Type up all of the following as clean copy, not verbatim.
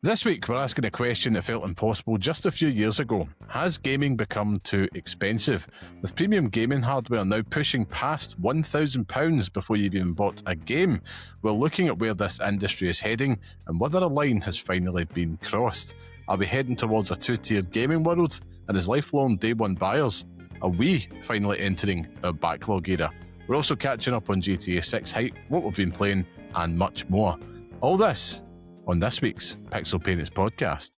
This week, we're asking a question that felt impossible just a few years ago. Has gaming become too expensive? With premium gaming hardware now pushing past £1,000 before you've even bought a game, we're looking at where this industry is heading and whether a line has finally been crossed. Are we heading towards a two-tiered gaming world? And as lifelong day one buyers, are we finally entering our backlog era? We're also catching up on GTA 6 hype, what we've been playing, and much more. All this on this week's Pixel Painters podcast.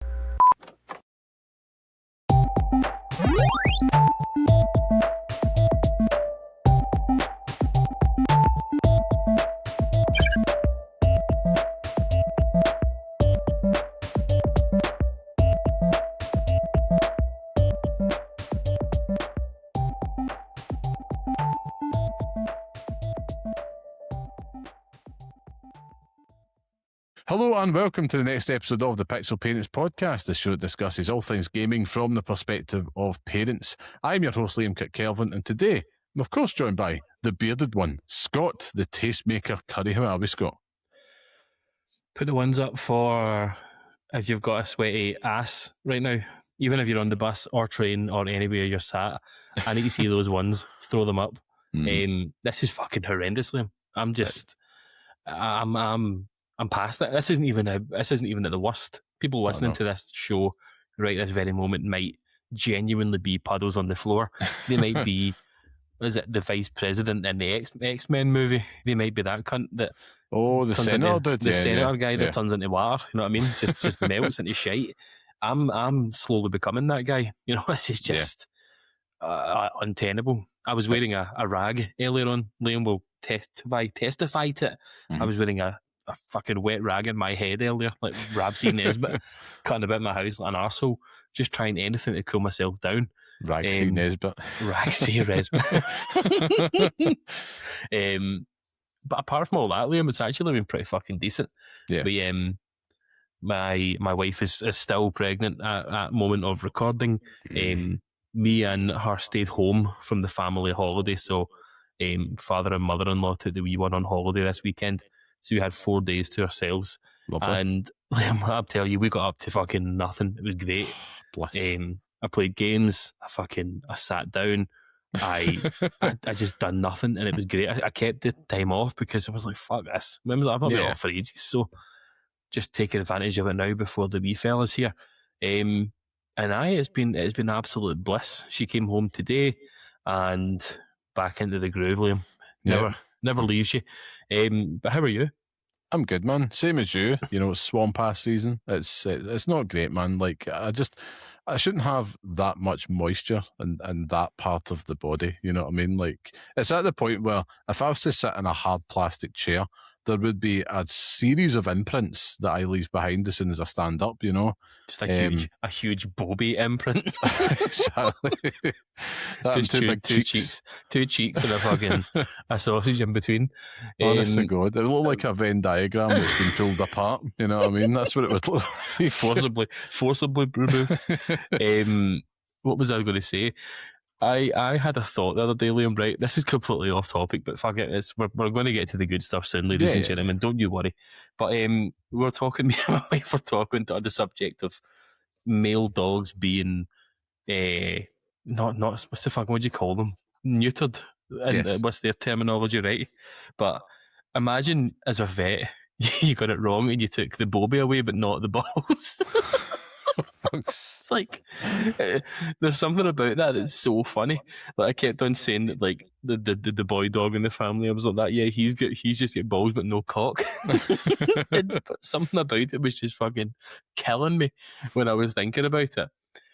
Hello and welcome to the next episode of the Pixel Painters podcast, the show that discusses all things gaming from the perspective of parents. I'm your host, Liam Kirkkelvin, and today I'm of course joined by the bearded one, Scott, the tastemaker Curry. How are we, Scott? Put the ones up for if you've got a sweaty ass right now, even if you're on the bus or train or anywhere you're sat. I need to see those ones. Throw them up. This is fucking horrendous, Liam. I'm past it. This isn't even at the worst. People listening to this show right this very moment might genuinely be puddles on the floor. They might be, is it the vice president in the X-Men movie? They might be that cunt that. Oh, the senator dude. The senator guy that turns into water. You know what I mean? Just melts into shite. I'm slowly becoming that guy. You know, this is just untenable. I was wearing a rag earlier on. Liam will testify to it. I was wearing a fucking wet rag in my head earlier, like Rabsy Nesbitt, cutting about my house like an arsehole, just trying anything to cool myself down. Ragsy Nesbitt. But apart from all that, Liam, it's actually been pretty fucking decent. Yeah. But, my wife is still pregnant at moment of recording. Me and her stayed home from the family holiday, so father and mother-in-law took the wee one on holiday this weekend. So we had 4 days to ourselves. Lovely. And I'll tell you, we got up to fucking nothing. It was great. Bless. I played games. I sat down. I just done nothing, and it was great. I kept the time off because I was like, fuck this. I've not been off for ages, so just taking advantage of it now before the wee fella's here. It's been absolute bliss. She came home today and back into the groove, Liam. Never leaves you. But how are you? I'm good, man. Same as you. You know, it's swamp ass season. It's not great, man. Like I shouldn't have that much moisture in that part of the body. You know what I mean? Like it's at the point where if I was to sit in a hard plastic chair, there would be a series of imprints that I leave behind as soon as I stand up, you know? Just a huge Bobby imprint. Exactly. Two cheeks and a fucking a sausage in between. Honest to God. It looked like a Venn diagram that's been pulled apart. You know what I mean? That's what it would look like. Forcibly removed. What was I going to say? I had a thought the other day, Liam, right? This is completely off topic, but fuck it. We're going to get to the good stuff soon, ladies and gentlemen. Don't you worry. But me and my wife were talking on the subject of male dogs being not what's the fuck, what do you call them? Neutered. And what's their terminology, right? But imagine as a vet, you got it wrong and you took the bobby away, but not the balls. It's like there's something about that that's so funny. Like I kept on saying that, like the boy dog in the family, I was like that. Yeah, he's just got balls but no cock. But something about it was just fucking killing me when I was thinking about it.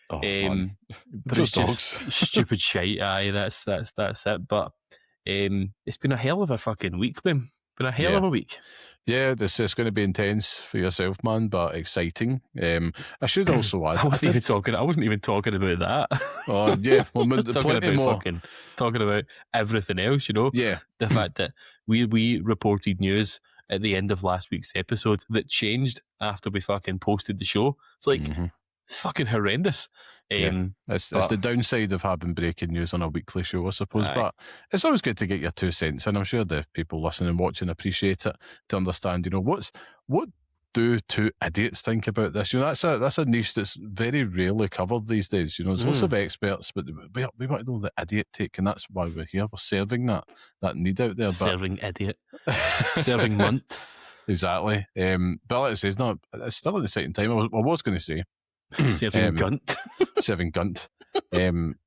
But it's just stupid shite. Aye, that's it. But it's been a hell of a fucking week, man. Been a hell of a week. Yeah, it's going to be intense for yourself, man, but exciting. I should also add, I wasn't even talking about that. Oh yeah, well, talking about everything else. You know, the fact that we reported news at the end of last week's episode that changed after we fucking posted the show. It's like it's fucking horrendous. It's the downside of having breaking news on a weekly show, I suppose. But it's always good to get your 2 cents, and I'm sure the people listening and watching appreciate it, to understand, you know, what do two idiots think about this? That's a niche that's very rarely covered these days. There's lots of experts, but we want to know the idiot take, and that's why we're here. We're serving that need out there. Serving idiot. Serving munt. Exactly. But like I say, it's still an exciting time. I was going to say serving gunt. Serving gunt.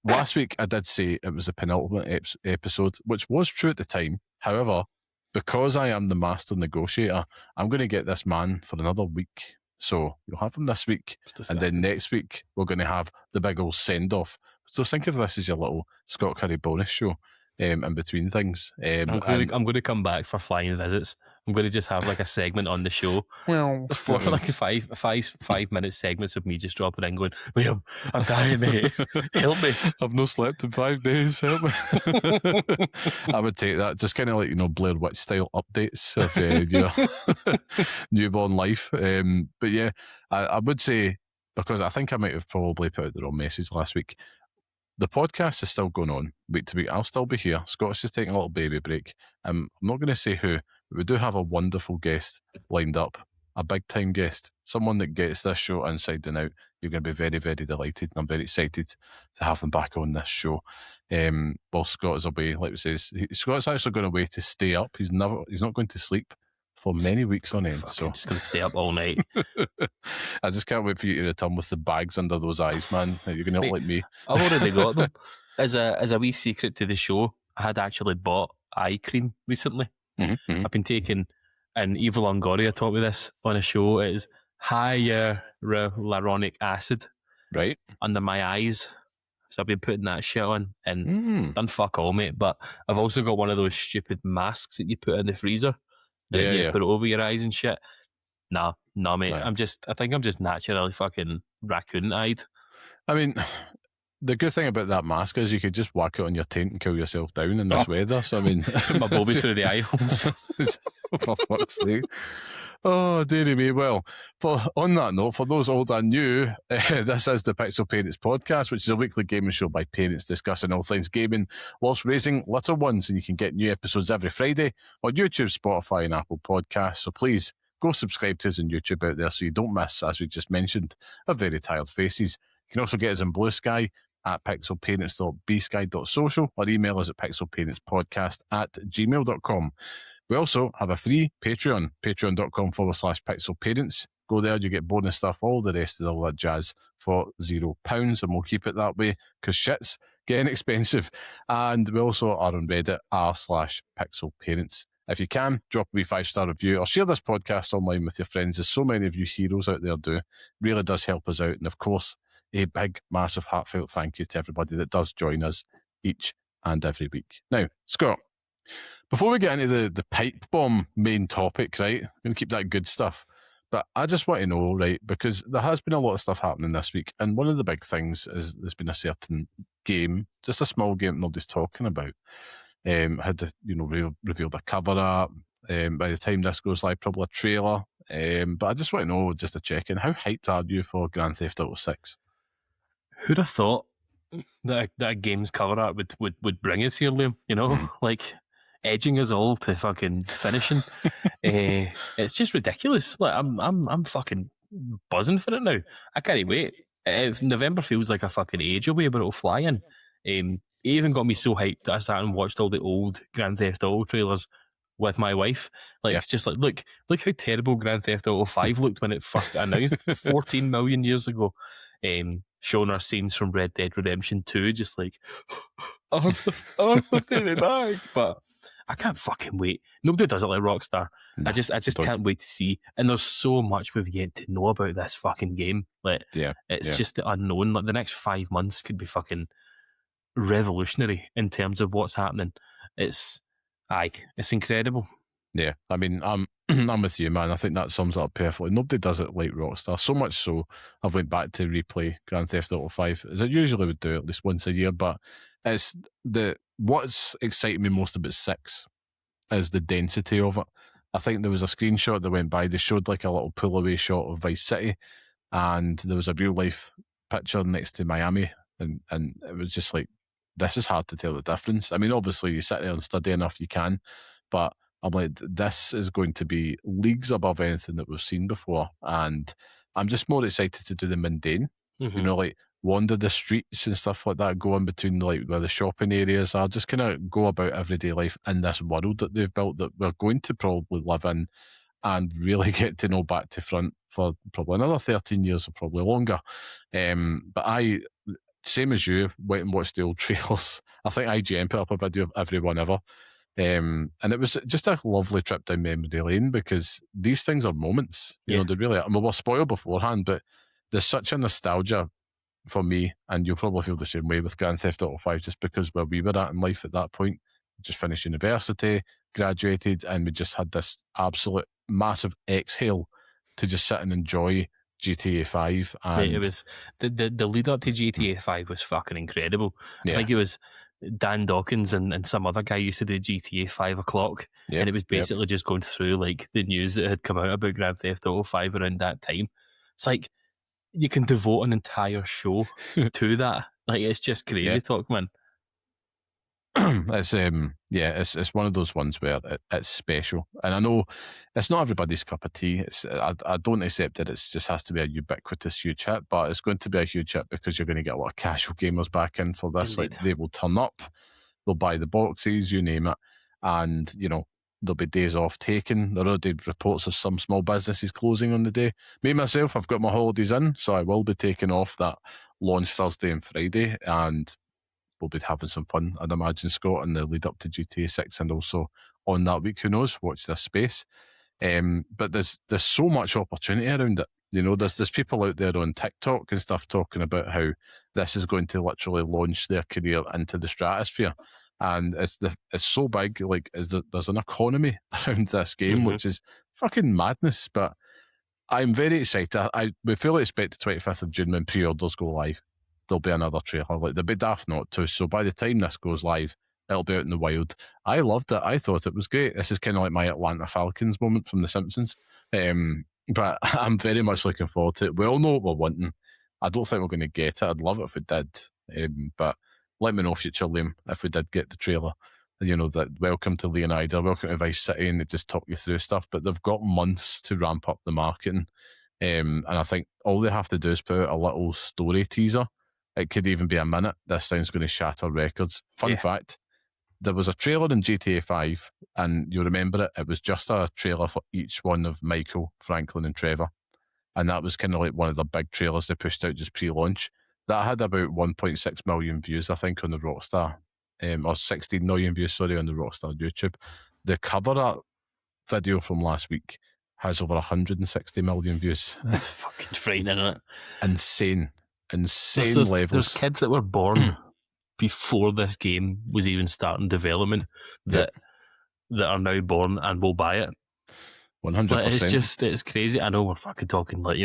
Last week I did say it was the penultimate episode, which was true at the time. However, because I am the master negotiator, I'm going to get this man for another week. So you'll have him this week, and then next week we're going to have the big old send-off. So think of this as your little Scott Curry bonus show in between things. I'm going to come back for flying visits. I'm going to just have like a segment on the show. For like five minute segments of me just dropping in going, Liam, I'm dying, mate. Help me. I've not slept in 5 days. Help me. I would take that. Just kind of like, Blair Witch style updates of your newborn life. But yeah, I would say, because I think I might have probably put out the wrong message last week, the podcast is still going on week to week. I'll still be here. Scott's just taking a little baby break. I'm not going to say who, but we do have a wonderful guest lined up, a big time guest, someone that gets this show inside and out. You're going to be very, very delighted, and I'm very excited to have them back on this show. While Scott is away, like we says, Scott's actually going away to stay up. He's not going to sleep for many weeks on end. So just going to stay up all night. I just can't wait for you to return with the bags under those eyes, man. You're going to look like me. I've already got them. As a wee secret to the show, I had actually bought eye cream recently. Mm-hmm. I've been taking, and Eva Longoria taught me this on a show, it is hyaluronic acid under my eyes. So I've been putting that shit on and done fuck all, mate. But I've also got one of those stupid masks that you put in the freezer. Put it over your eyes and shit. Nah, mate. Right. I think I'm just naturally fucking raccoon-eyed. I mean, the good thing about that mask is you could just whack it on your taint and kill yourself down in this weather. So I mean, my bobby through the eye holes. For fuck's sake. Oh, dearie me. Well, on that note, for those old and new, this is the Pixel Parents podcast, which is a weekly gaming show by parents discussing all things gaming whilst raising little ones. And you can get new episodes every Friday on YouTube, Spotify, and Apple Podcasts. So please go subscribe to us on YouTube out there so you don't miss, as we just mentioned, our very tired faces. You can also get us in Blue Sky at pixelparents.bsky.social or email us at pixelparentspodcast@gmail.com. We also have a free Patreon, patreon.com/pixelparents. Go there, you get bonus stuff, all the rest of all that jazz for £0, and we'll keep it that way because shit's getting expensive. And we also are on Reddit, r/pixelparents. If you can, drop a wee 5-star review or share this podcast online with your friends, as so many of you heroes out there do. Really does help us out. And of course, a big, massive, heartfelt thank you to everybody that does join us each and every week. Now, Scott, before we get into the pipe bomb main topic, right, I'm going to keep that good stuff, but I just want to know, right, because there has been a lot of stuff happening this week, and one of the big things is there's been a certain game, just a small game nobody's talking about, had to, revealed a cover art, by the time this goes live, probably a trailer, but I just want to know, just to check in, how hyped are you for Grand Theft Auto 6? Who'd have thought that a game's cover art would bring us here, Liam? Like edging us all to fucking finishing. It's just ridiculous. Like I'm fucking buzzing for it now. I can't wait. If November feels like a fucking age away, but it'll fly in. It even got me so hyped that I sat and watched all the old Grand Theft Auto trailers with my wife. It's just like, look how terrible Grand Theft Auto 5 looked when it first got announced 14 million years ago. Showing our scenes from Red Dead Redemption 2, just like, oh, baby bag. But I can't fucking wait. Nobody does it like Rockstar. No, I just can't wait to see. And there's so much we've yet to know about this fucking game. It's just the unknown. Like the next 5 months could be fucking revolutionary in terms of what's happening. It's incredible. Yeah, I mean, I'm with you, man. I think that sums it up perfectly. Nobody does it like Rockstar. So much so, I've went back to replay Grand Theft Auto 5, as I usually would do at least once a year. But it's what's exciting me most about 6 is the density of it. I think there was a screenshot that went by. They showed like a little pull away shot of Vice City, and there was a real life picture next to Miami, and it was just like, this is hard to tell the difference. I mean, obviously, you sit there and study enough, you can, but I'm like, this is going to be leagues above anything that we've seen before. And I'm just more excited to do the mundane, like wander the streets and stuff like that, go in between like where the shopping areas are, just kind of go about everyday life in this world that they've built that we're going to probably live in and really get to know back to front for probably another 13 years or probably longer. But I, same as you, went and watched the old trailers. I think IGN put up a video of everyone ever. And it was just a lovely trip down memory lane because these things are moments. You know, they really are. I mean, we're spoiled beforehand, but there's such a nostalgia for me, and you'll probably feel the same way with Grand Theft Auto 5, just because where we were at in life at that point. Just finished university, graduated, and we just had this absolute massive exhale to just sit and enjoy GTA 5. And it was the lead up to GTA 5 was fucking incredible. I think it was Dan Dawkins and some other guy used to do GTA 5 o'clock, and it was basically just going through like the news that had come out about Grand Theft Auto 5 around that time. It's like you can devote an entire show to that. Like, it's just crazy talk, man. It's one of those ones where it's special, and I know it's not everybody's cup of tea. I don't accept that it just has to be a ubiquitous huge hit, but it's going to be a huge hit because you're going to get a lot of casual gamers back in for this. Indeed. Like, they will turn up, they'll buy the boxes, you name it, and there'll be days off taken. There are already reports of some small businesses closing on the day. Me myself, I've got my holidays in, so I will be taking off that launch Thursday and Friday, and we'll be having some fun, I'd imagine, Scott, in the lead up to GTA 6 and also on that week. Who knows? Watch this space. But there's so much opportunity around it. There's people out there on TikTok and stuff talking about how this is going to literally launch their career into the stratosphere. And it's so big, like there's an economy around this game, which is fucking madness. But I'm very excited. We fully expect the 25th of June when pre-orders go live, there'll be another trailer. Like, they'd be daft not to. So by the time this goes live, it'll be out in the wild. I loved it. I thought it was great. This is kind of like my Atlanta Falcons moment from The Simpsons. But I'm very much looking forward to it. We all know what we're wanting. I don't think we're going to get it. I'd love it if we did. But let me know, future Liam, if we did get the trailer. That welcome to Leonida, welcome to Vice City, and it just talk you through stuff. But they've got months to ramp up the marketing. And I think all they have to do is put out a little story teaser. It could even be a minute. This thing's going to shatter records. Fun fact, there was a trailer in GTA 5, and you remember it. It was just a trailer for each one of Michael, Franklin, and Trevor. And that was kind of like one of the big trailers they pushed out just pre-launch. That had about 1.6 million views, I think, on the Rockstar, or 16 million views, sorry, on the Rockstar YouTube. The cover art video from last week has over 160 million views. That's fucking frightening, isn't it? Insane levels. There's kids that were born before this game was even starting development that are now born and will buy it. 100%. It's crazy. I know we're fucking talking like,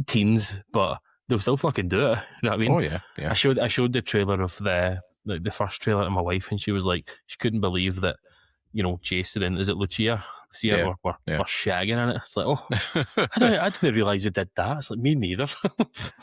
teens, but they'll still fucking do it. You know what I mean? Oh yeah. I showed the trailer of the first trailer to my wife, and she was like, she couldn't believe that, Jason and is it Lucia? We're shagging in it. It's like, I didn't realise it did that. It's like, me neither.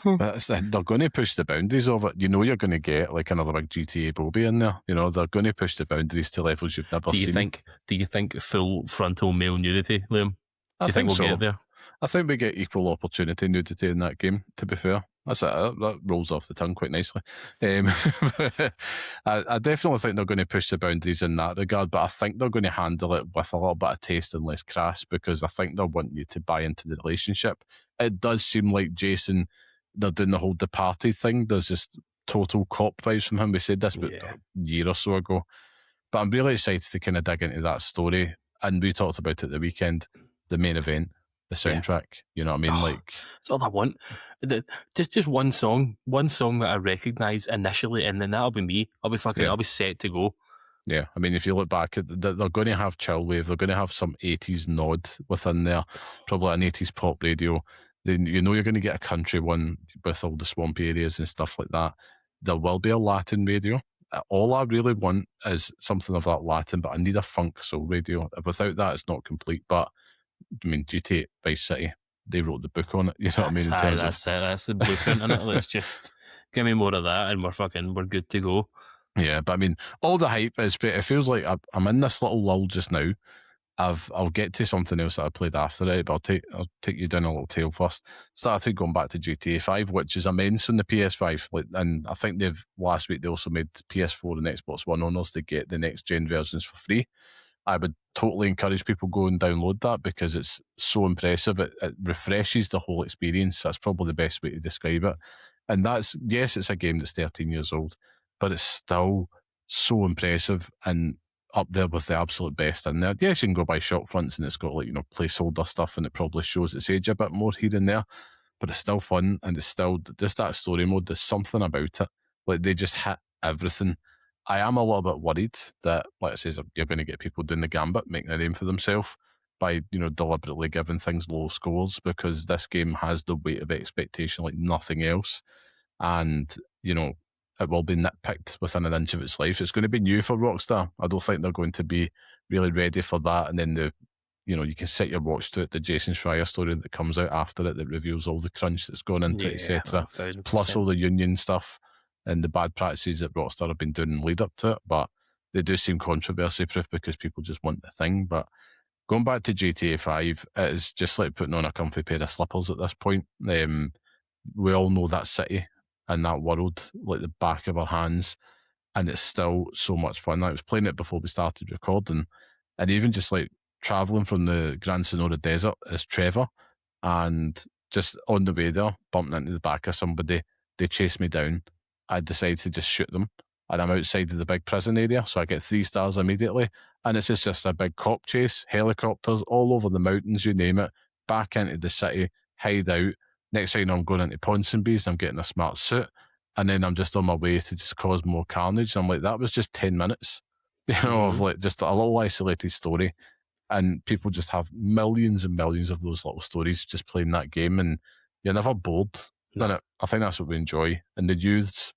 But they're going to push the boundaries of it. You're going to get like another big GTA Bobby in there. They're going to push the boundaries to levels you've never seen. Do you think full frontal male nudity, Liam? I think we'll so. get there? I think we get equal opportunity nudity in that game, to be fair. That rolls off the tongue quite nicely. I definitely think they're going to push the boundaries in that regard, but I think they're going to handle it with a little bit of taste and less crass, because I think they'll want you to buy into the relationship. It does seem like Jason, they're doing the whole departed thing. There's just total cop vibes from him. We said this about a year or so ago. But I'm really excited to kind of dig into that story. And we talked about it the weekend, the main event, the soundtrack. You know what I mean? That's all I want. Just one song that I recognise initially, and then that'll be me. I'll be set to go. Yeah, I mean, if you look back, they're going to have chill wave. They're going to have some 80s nod within there, probably an 80s pop radio. Then you're going to get a country one with all the swampy areas and stuff like that. There will be a Latin radio. All I really want is something of that Latin, but I need a funk soul radio. Without that, it's not complete. But I mean, GTA Vice City, they wrote the book on it. You know what I mean? That's the blueprint in it. Let's just give me more of that, and we're good to go. Yeah, but I mean, all the hype is. It feels like I'm in this little lull just now. I'll get to something else that I played after it, but I'll take you down a little tail first. Started going back to GTA 5, which is immense on the PS5. And I think last week they also made PS4 and Xbox One owners to get the next gen versions for free. I would totally encourage people go and download that because it's so impressive. It refreshes the whole experience. That's probably the best way to describe it. And yes, it's a game that's 13 years old, but it's still so impressive and up there with the absolute best in there. Yes, you can go by shop fronts and it's got placeholder stuff and it probably shows its age a bit more here and there, but it's still fun and it's still just that story mode. There's something about it. Like they just hit everything. I am a little bit worried that, like I say, you're going to get people doing the gambit, making a name for themselves by, deliberately giving things low scores because this game has the weight of expectation like nothing else. And, it will be nitpicked within an inch of its life. It's going to be new for Rockstar. I don't think they're going to be really ready for that. And then you can set your watch to it, the Jason Schreier story that comes out after it that reveals all the crunch that's gone into it, etc. Plus all the union stuff and the bad practices that Rockstar have been doing in lead up to it. But they do seem controversy proof because people just want the thing. But going back to GTA 5, it is just like putting on a comfy pair of slippers at this point. We all know that city and that world like the back of our hands, and it's still so much fun. I was playing it before we started recording, and even just like traveling from the Gran Sonora Desert as Trevor, and just on the way there, bumping into the back of somebody, they chase me down. I decide to just shoot them, and I'm outside of the big prison area, so I get 3 stars immediately. And it's just a big cop chase, helicopters all over the mountains, you name it, back into the city, hide out. Next thing you know, I'm going into Ponsonby's, I'm getting a smart suit, and then I'm just on my way to just cause more carnage. I'm like, that was just 10 minutes, of like just a little isolated story. And people just have millions and millions of those little stories just playing that game, and you're never bored. No. I think that's what we enjoy. And the youths,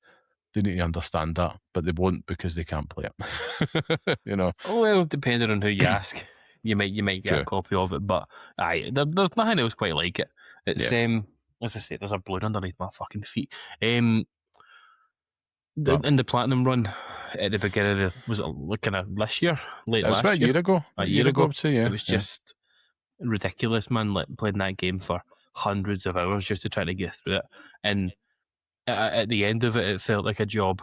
they need to understand that, but they won't because they can't play it. Oh, well, depending on who you ask, you might get a copy of it. But there's nothing else quite like it. It's as I say, there's a balloon underneath my fucking feet. In the platinum run at the beginning of was it kind of this year, late last year? A year ago. A year ago, it was just ridiculous, man. Like playing that game for hundreds of hours just to try to get through it, and at the end of it, it felt like a job,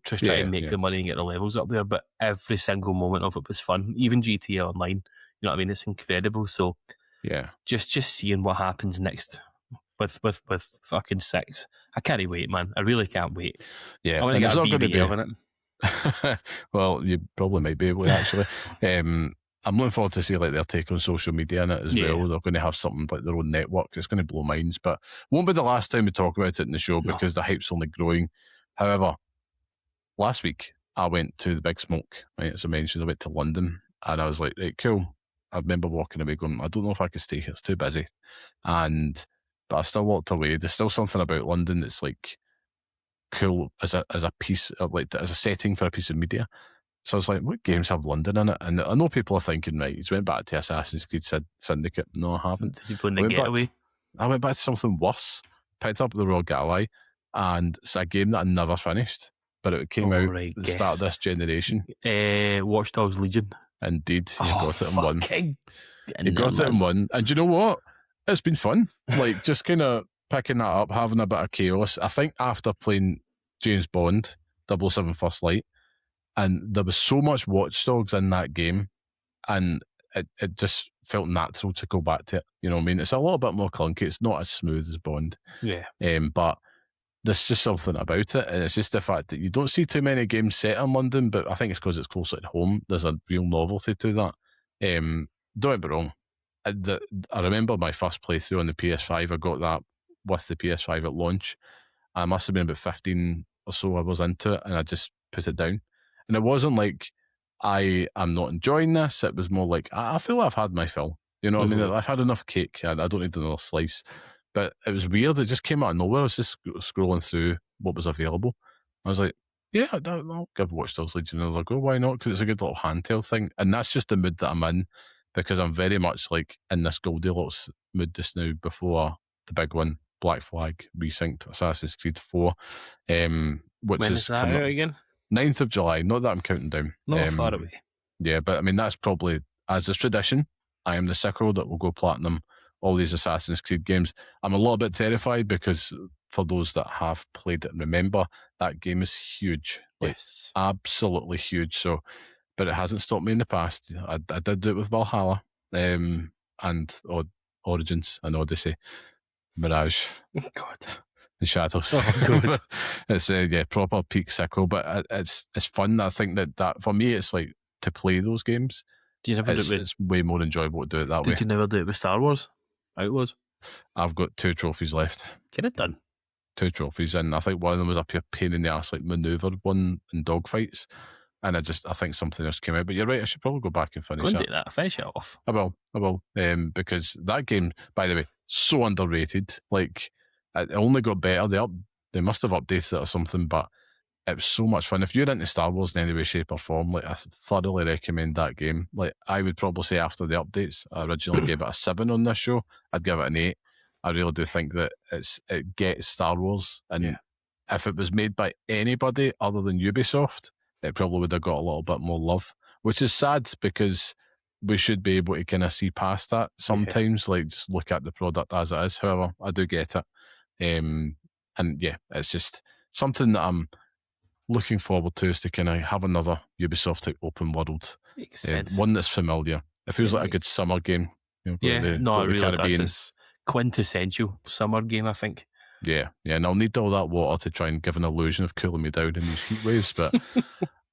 just trying to make the money and get the levels up there. But every single moment of it was fun. Even GTA Online, you know what I mean? It's incredible. So just seeing what happens next with fucking 6, I can't wait, man. I really can't wait. Yeah, I want to get a BBL in it. Well, you probably might be able to actually. I'm looking forward to see like their take on social media in it as well. They're going to have something like their own network. It's going to blow minds, but won't be the last time we talk about it in the show because the hype's only growing. However, last week I went to the Big Smoke, right? As I mentioned, I went to London and I was like, right, cool. I remember walking away going, I don't know if I could stay here. It's too busy. But I still walked away. There's still something about London that's like cool as a piece of like as a setting for a piece of media. So I was like, what games have London in it? And I know people are thinking, right, he's went back to Assassin's Creed Syndicate. No, I haven't. Did you play the Getaway? I went back to something worse. Picked up the Royal Getaway, and it's a game that I never finished, but it came out at the start of this generation. Watch Dogs Legion. Indeed, you got it in one. You got it in one. And do you know what? It's been fun. Like, just kind of picking that up, having a bit of chaos. I think after playing James Bond, 007 First Light, and there was so much Watch Dogs in that game, and it just felt natural to go back to it. You know what I mean? It's a little bit more clunky. It's not as smooth as Bond. Yeah. But there's just something about it, and it's just the fact that you don't see too many games set in London, but I think it's because it's closer to home. There's a real novelty to that. Don't get me wrong. I remember my first playthrough on the PS5. I got that with the PS5 at launch. I must have been about 15 or so I was into it, and I just put it down. And it wasn't like I am not enjoying this. It was more like I feel like I've had my fill. You know what I mean? I've had enough cake. I don't need another slice. But it was weird. It just came out of nowhere. I was just scrolling through what was available. I was like, yeah, I'll give Watch Dogs Legion another go. Why not? Because it's a good little handheld thing. And that's just the mood that I'm in, because I'm very much like in this Goldilocks mood just now before the big one, Black Flag, resynced Assassin's Creed 4. Which when is that out again? 9th of July. Not that I'm counting down. Not far away. Yeah, but I mean, that's probably, as is tradition, I am the sicko that will go platinum all these Assassin's Creed games. I'm a little bit terrified because for those that have played it and remember, that game is huge. Yes. Absolutely huge. So, but it hasn't stopped me in the past. I did do it with Valhalla and Origins and Odyssey, Mirage. God. The Shadows. Oh, God. It's proper peak sicko, but it's fun. I think that for me, it's like to play those games. Do you never do it with, it's way more enjoyable to do it that way. Did you never do it with Star Wars? Outlaws? I've got 2 trophies left. Get it done. 2 trophies, and I think one of them was a pure pain in the ass, like maneuver one in dogfights. And I think something else came out. But you're right, I should probably go back and finish Go and it. do that. Finish it off. I will. Because that game, by the way, so underrated. Like, it only got better. They must have updated it or something, but it was so much fun. If you're into Star Wars in any way, shape, or form, like, I thoroughly recommend that game. Like, I would probably say after the updates, I originally gave it a 7 on this show. I'd give it an 8. I really do think that it gets Star Wars, and if it was made by anybody other than Ubisoft, it probably would have got a little bit more love, which is sad because we should be able to kind of see past that sometimes, like just look at the product as it is. However, I do get it. And yeah, it's just something that I'm looking forward to, is to kind of have another Ubisoft type open world. Makes sense. One that's familiar. It feels like a good summer game. You know, it really does. It's quintessential summer game, I think. Yeah, and I'll need all that water to try and give an illusion of cooling me down in these heat waves, but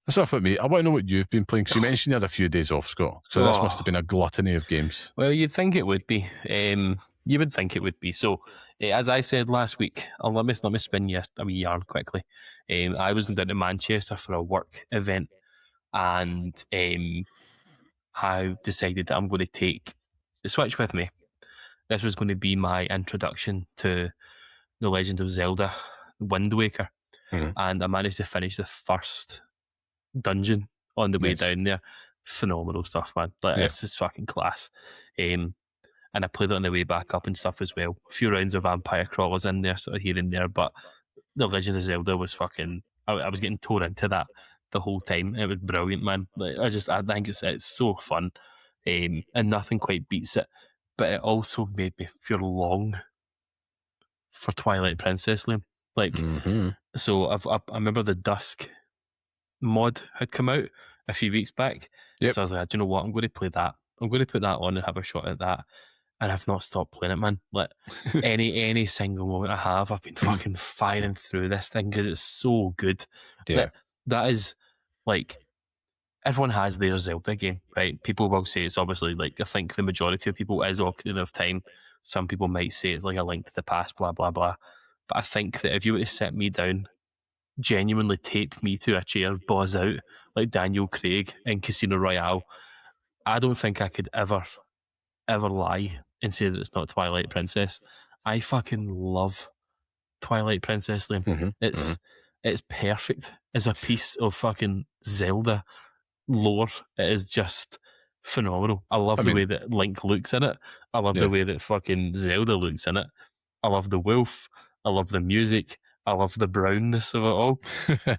that's enough about me. I want to know what you've been playing, because you mentioned you had a few days off, Scott, so this must have been a gluttony of games. Well, you'd think it would be. You would think it would be. So, as I said last week, let me spin you a wee yarn quickly. I was down to Manchester for a work event, and I decided that I'm going to take the Switch with me. This was going to be my introduction to The Legend of Zelda Wind Waker, and I managed to finish the first dungeon on the way down there. Phenomenal stuff, man. It's just fucking class. And I played it on the way back up and stuff as well. A few rounds of vampire crawlers in there, sort of here and there, but The Legend of Zelda was fucking... I was getting torn into that the whole time. It was brilliant, man. I think it's so fun, and nothing quite beats it. But it also made me feel long for Twilight Princess, Liam. So I remember the Dusk mod had come out a few weeks back. Yep. So I was like, do you know what? I'm going to play that. I'm going to put that on and have a shot at that. And I've not stopped playing it, man. Like, any single moment I have, I've been fucking firing through this thing because it's so good. Yeah. That is, like, everyone has their Zelda game, right? People will say it's obviously, like, I think the majority of people is Ocarina of Time. Some people might say it's like A Link to the Past, blah, blah, blah. But I think that if you were to sit me down, genuinely tape me to a chair, buzz out, like Daniel Craig in Casino Royale, I don't think I could ever lie and say that it's not Twilight Princess. I fucking love Twilight Princess, Liam. It's perfect as a piece of fucking Zelda lore. It is just phenomenal. I love the way that Link looks in it. I love the way that fucking Zelda looks in it. I love the wolf. I love the music. I love the brownness of it all.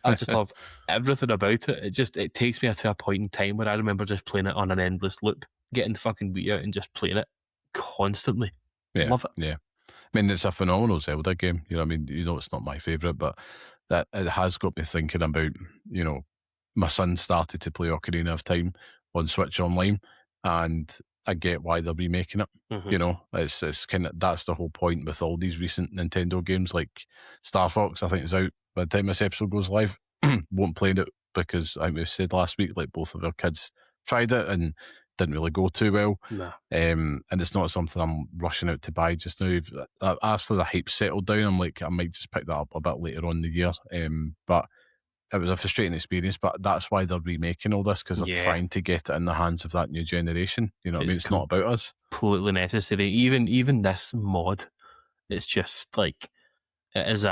I just love everything about it. It takes me to a point in time where I remember just playing it on an endless loop, getting the fucking Wii out and just playing it constantly. Love it. Yeah. I mean, it's a phenomenal Zelda game. You know what I mean? You know, it's not my favourite, but that it has got me thinking about, you know, my son started to play Ocarina of Time on Switch Online, and I get why they're remaking it. You know, it's kind of, that's the whole point with all these recent Nintendo games, like Star Fox. I think it's out by the time this episode goes live. Won't play it because I think we said last week, like, both of our kids tried it and didn't really go too well. Nah. And it's not something I'm rushing out to buy just now. After the hype settled down, I'm like, I might just pick that up a bit later on in the year. But it was a frustrating experience, but that's why they're remaking all this, because they're trying to get it in the hands of that new generation. You know what I mean? It's not about us. Completely necessary. Even this mod, it's just like, it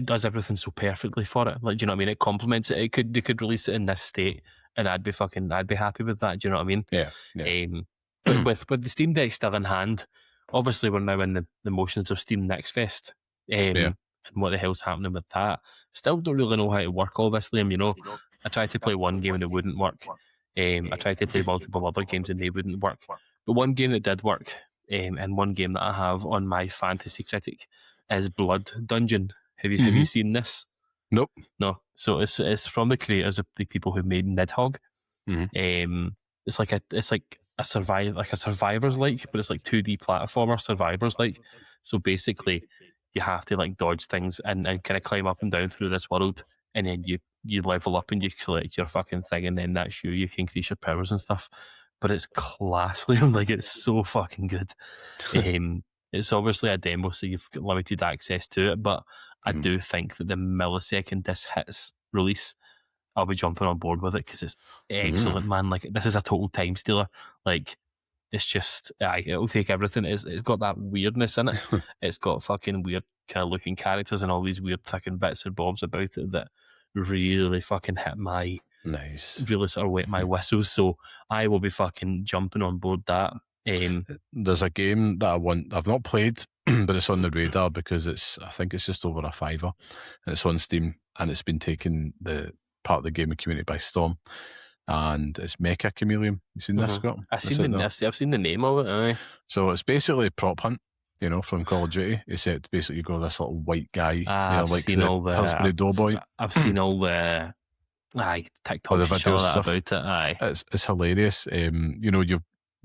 does everything so perfectly for it. Like, do you know what I mean? It complements it. They could release it in this state, and I'd be happy with that. Do you know what I mean? Yeah. But with the Steam Deck still in hand, obviously we're now in the motions of Steam Next Fest. and what the hell's happening with that. Still don't really know how to work all this, Liam. You know, I tried to play one game and it wouldn't work. I tried to play multiple other games and they wouldn't work. But one game that did work, and one game that I have on my fantasy critic is Blood Dungeon. Have you seen this? Nope. No. So it's from the creators of the people who made Nidhogg. It's like a survivors like, but it's like 2D platformer survivors like. So basically, you have to like dodge things and kind of climb up and down through this world, and then you level up and you collect your fucking thing, and then that's you can increase your powers and stuff. But it's class, like it's so fucking good. It's obviously a demo, so you've got limited access to it, but I do think that the millisecond this hits release, I'll be jumping on board with it because it's excellent, man. Like, this is a total time stealer. Like, it's just, it'll take everything. It's got that weirdness in it. It's got fucking weird kind of looking characters and all these weird fucking bits and bobs about it that really fucking hit my, really sort of wet my whistles. So I will be fucking jumping on board that. There's a game that I've not played, but it's on the radar because I think it's just over $5, and it's on Steam, and it's been taking the part of the gaming community by storm. And it's Mecha Chameleon. You seen this, Scott? I've seen the name of it. Aye. So it's basically prop hunt, from Call of Duty. Except basically you go this little white guy, like the Pillsbury Doughboy. I've seen all the TikTok the videos about it. Aye, it's hilarious.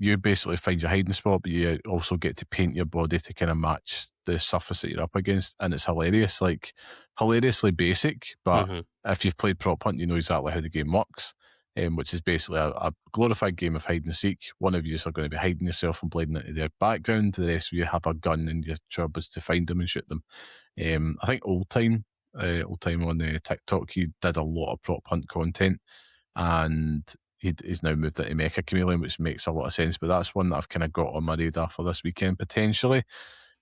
You basically find your hiding spot, but you also get to paint your body to kind of match the surface that you're up against, and it's hilarious, like hilariously basic. But if you've played prop hunt, you know exactly how the game works. Which is basically a glorified game of hide and seek. One of you are going to be hiding yourself and blending into their background. The rest of you have a gun, and your job is to find them and shoot them. I think old time on the TikTok, he did a lot of prop hunt content, and he's now moved into Mecha Chameleon, which makes a lot of sense. But that's one that I've kind of got on my radar for this weekend potentially.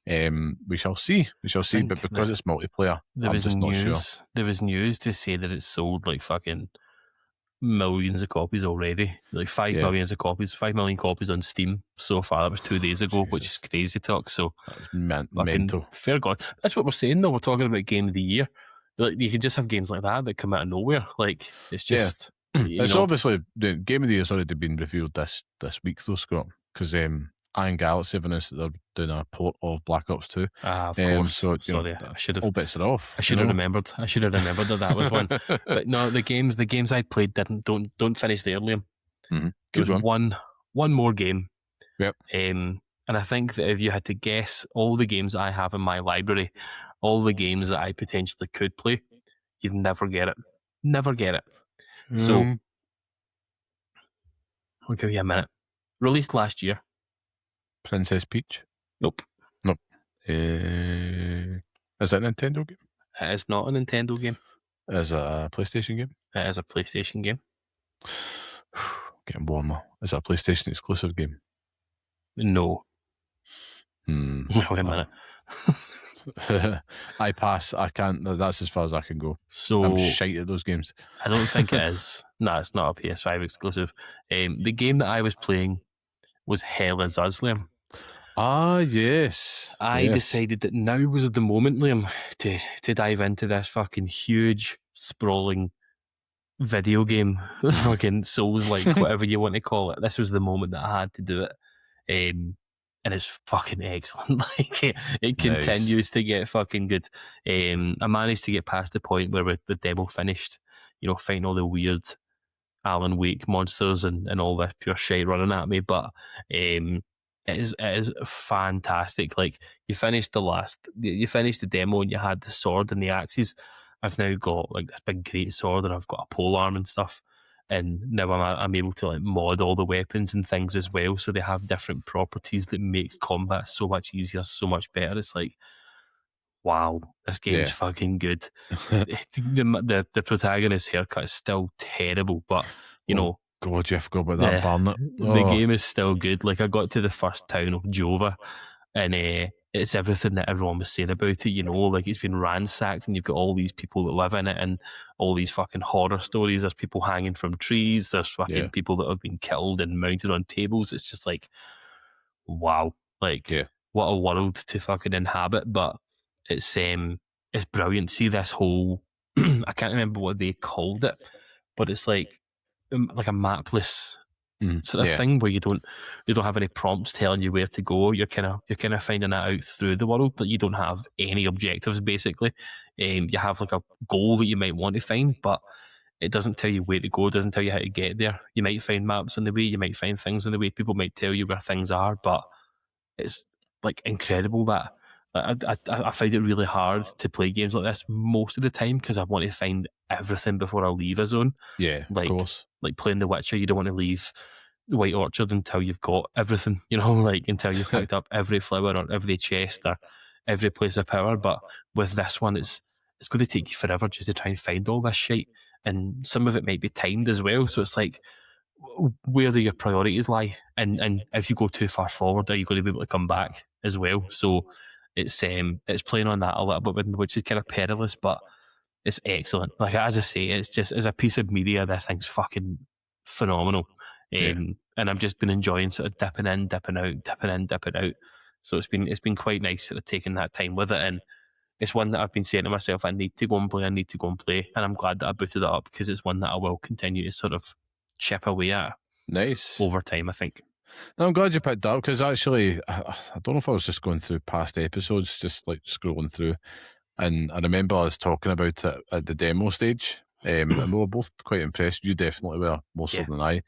We shall see. But because it's multiplayer, I'm just not sure. There was news to say that it's sold like fucking millions of copies already, like 5 million copies on Steam so far. That was 2 days ago, which is crazy talk. So mental. Fair God, that's what we're saying though. We're talking about game of the year. Like, you can just have games like that come out of nowhere. Like, it's just it's obviously the game of the year has already been revealed this week though, Scott, because Iron Galaxy have announced that they're doing a port of Black Ops 2. Of course. So, sorry, I should have. All bets are off. I should have remembered. I should have remembered that was one. But no, the games I played don't finish there, Liam. Good one more game. Yep. And I think that if you had to guess all the games I have in my library, all the games that I potentially could play, you'd never get it. Never get it. So I'll give you a minute. Released last year. Princess Peach? Nope. Is it a Nintendo game? It is not a Nintendo game. Is it a PlayStation game? It is a PlayStation game. Getting warmer. Is it a PlayStation exclusive game? No. Wait a minute. I pass. I can't. That's as far as I can go. So I'm shite at those games. I don't think it is. No, it's not a PS5 exclusive. The game that I was playing was Hell Is Us, Liam. Ah, yes. I decided that now was the moment, Liam, to dive into this fucking huge, sprawling video game, fucking Souls-like, whatever you want to call it. This was the moment that I had to do it. And it's fucking excellent. Like, it continues to get fucking good. I managed to get past the point where the demo finished, fighting all the weird Alan Wake monsters and all this pure shit running at me, but it is fantastic. Like, you finished the demo and you had the sword and the axes. I've now got like this big great sword, and I've got a pole arm and stuff, and now I'm able to like mod all the weapons and things as well, so they have different properties that makes combat so much easier, so much better. It's like, wow, this game's fucking good. The protagonist's haircut is still terrible, but God, you forgot about that Barnett. The game is still good. Like, I got to the first town of Jova, and it's everything that everyone was saying about it. Like, it's been ransacked, and you've got all these people that live in it, and all these fucking horror stories. There's people hanging from trees. There's fucking people that have been killed and mounted on tables. It's just like, wow, like what a world to fucking inhabit. But it's it's brilliant. See this whole, I can't remember what they called it, but it's like a mapless sort of thing where you don't have any prompts telling you where to go. You're kind of finding that out through the world. That you don't have any objectives basically. You have like a goal that you might want to find, but it doesn't tell you where to go. It doesn't tell you how to get there. You might find maps on the way. You might find things on the way. People might tell you where things are, but it's like incredible that I find it really hard to play games like this most of the time because I want to find everything before I leave a zone. Yeah, of course. Like playing The Witcher, you don't want to leave the White Orchard until you've got everything, like until you've picked up every flower or every chest or every place of power. But with this one, it's going to take you forever just to try and find all this shit. And some of it might be timed as well. So it's like, where do your priorities lie? And if you go too far forward, are you going to be able to come back as well? So it's playing on that a little bit, which is kind of perilous, but it's excellent. Like, as I say, it's just, as a piece of media, this thing's fucking phenomenal. And I've just been enjoying sort of dipping in, dipping out, dipping in, dipping out. So it's been quite nice sort of taking that time with it. And it's one that I've been saying to myself, I need to go and play. And I'm glad that I booted it up because it's one that I will continue to sort of chip away at. Nice. Over time, I think. No, I'm glad you picked that up because actually, I don't know if I was just going through past episodes, just like scrolling through, and I remember I was talking about it at the demo stage, and we were both quite impressed. You definitely were, more so than I.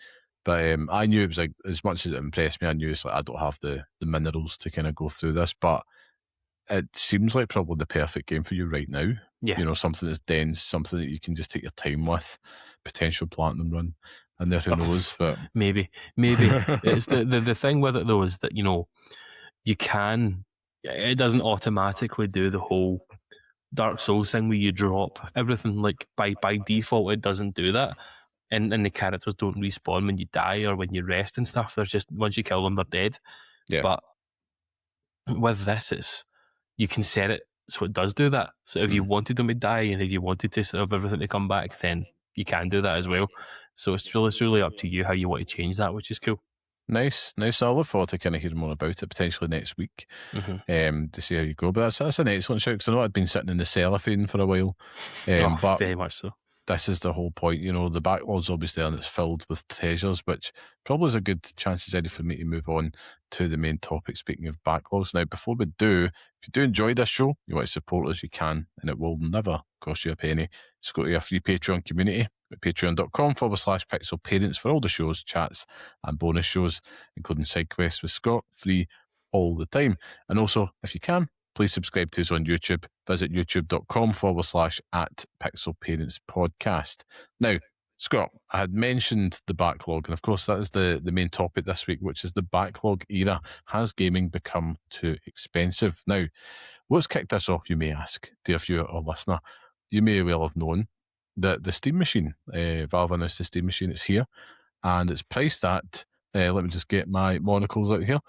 But I knew it was like, as much as it impressed me, I knew it's like I don't have the minerals to kind of go through this, but it seems like probably the perfect game for you right now. Yeah. Something that's dense, something that you can just take your time with, potential platinum run, and there who knows. But maybe it's the thing with it though is that you can. It doesn't automatically do the whole Dark Souls thing where you drop everything. Like by default, it doesn't do that. And the characters don't respawn when you die or when you rest and stuff. There's just, once you kill them, they're dead. Yeah. But with this, you can set it so it does do that. So if you wanted them to die and if you wanted to sort of everything to come back, then you can do that as well. So it's really up to you how you want to change that, which is cool. Nice. So I look forward to kind of hearing more about it potentially next week, to see how you go. But that's an excellent shout because I know I'd been sitting in the cellophane for a while. But very much so. This is the whole point, the backlog's obviously and it's filled with treasures, which probably is a good chance for me to move on to the main topic. Speaking of backlogs, now before we do, if you do enjoy this show, you want to support us, you can, and it will never cost you a penny. Just go to our free Patreon community at patreon.com/Pixel Parents for all the shows, chats, and bonus shows, including side quests with Scott, free all the time. And also, if you can, please subscribe to us on YouTube. Visit youtube.com/@PixelParentsPodcast. Now, Scott, I had mentioned the backlog, and of course that is the main topic this week, which is the backlog era. Has gaming become too expensive? Now, what's kicked this off, you may ask, dear viewer or listener? You may well have known that the Steam machine, Valve announced the Steam machine, it's here, and it's priced at, let me just get my monocles out here,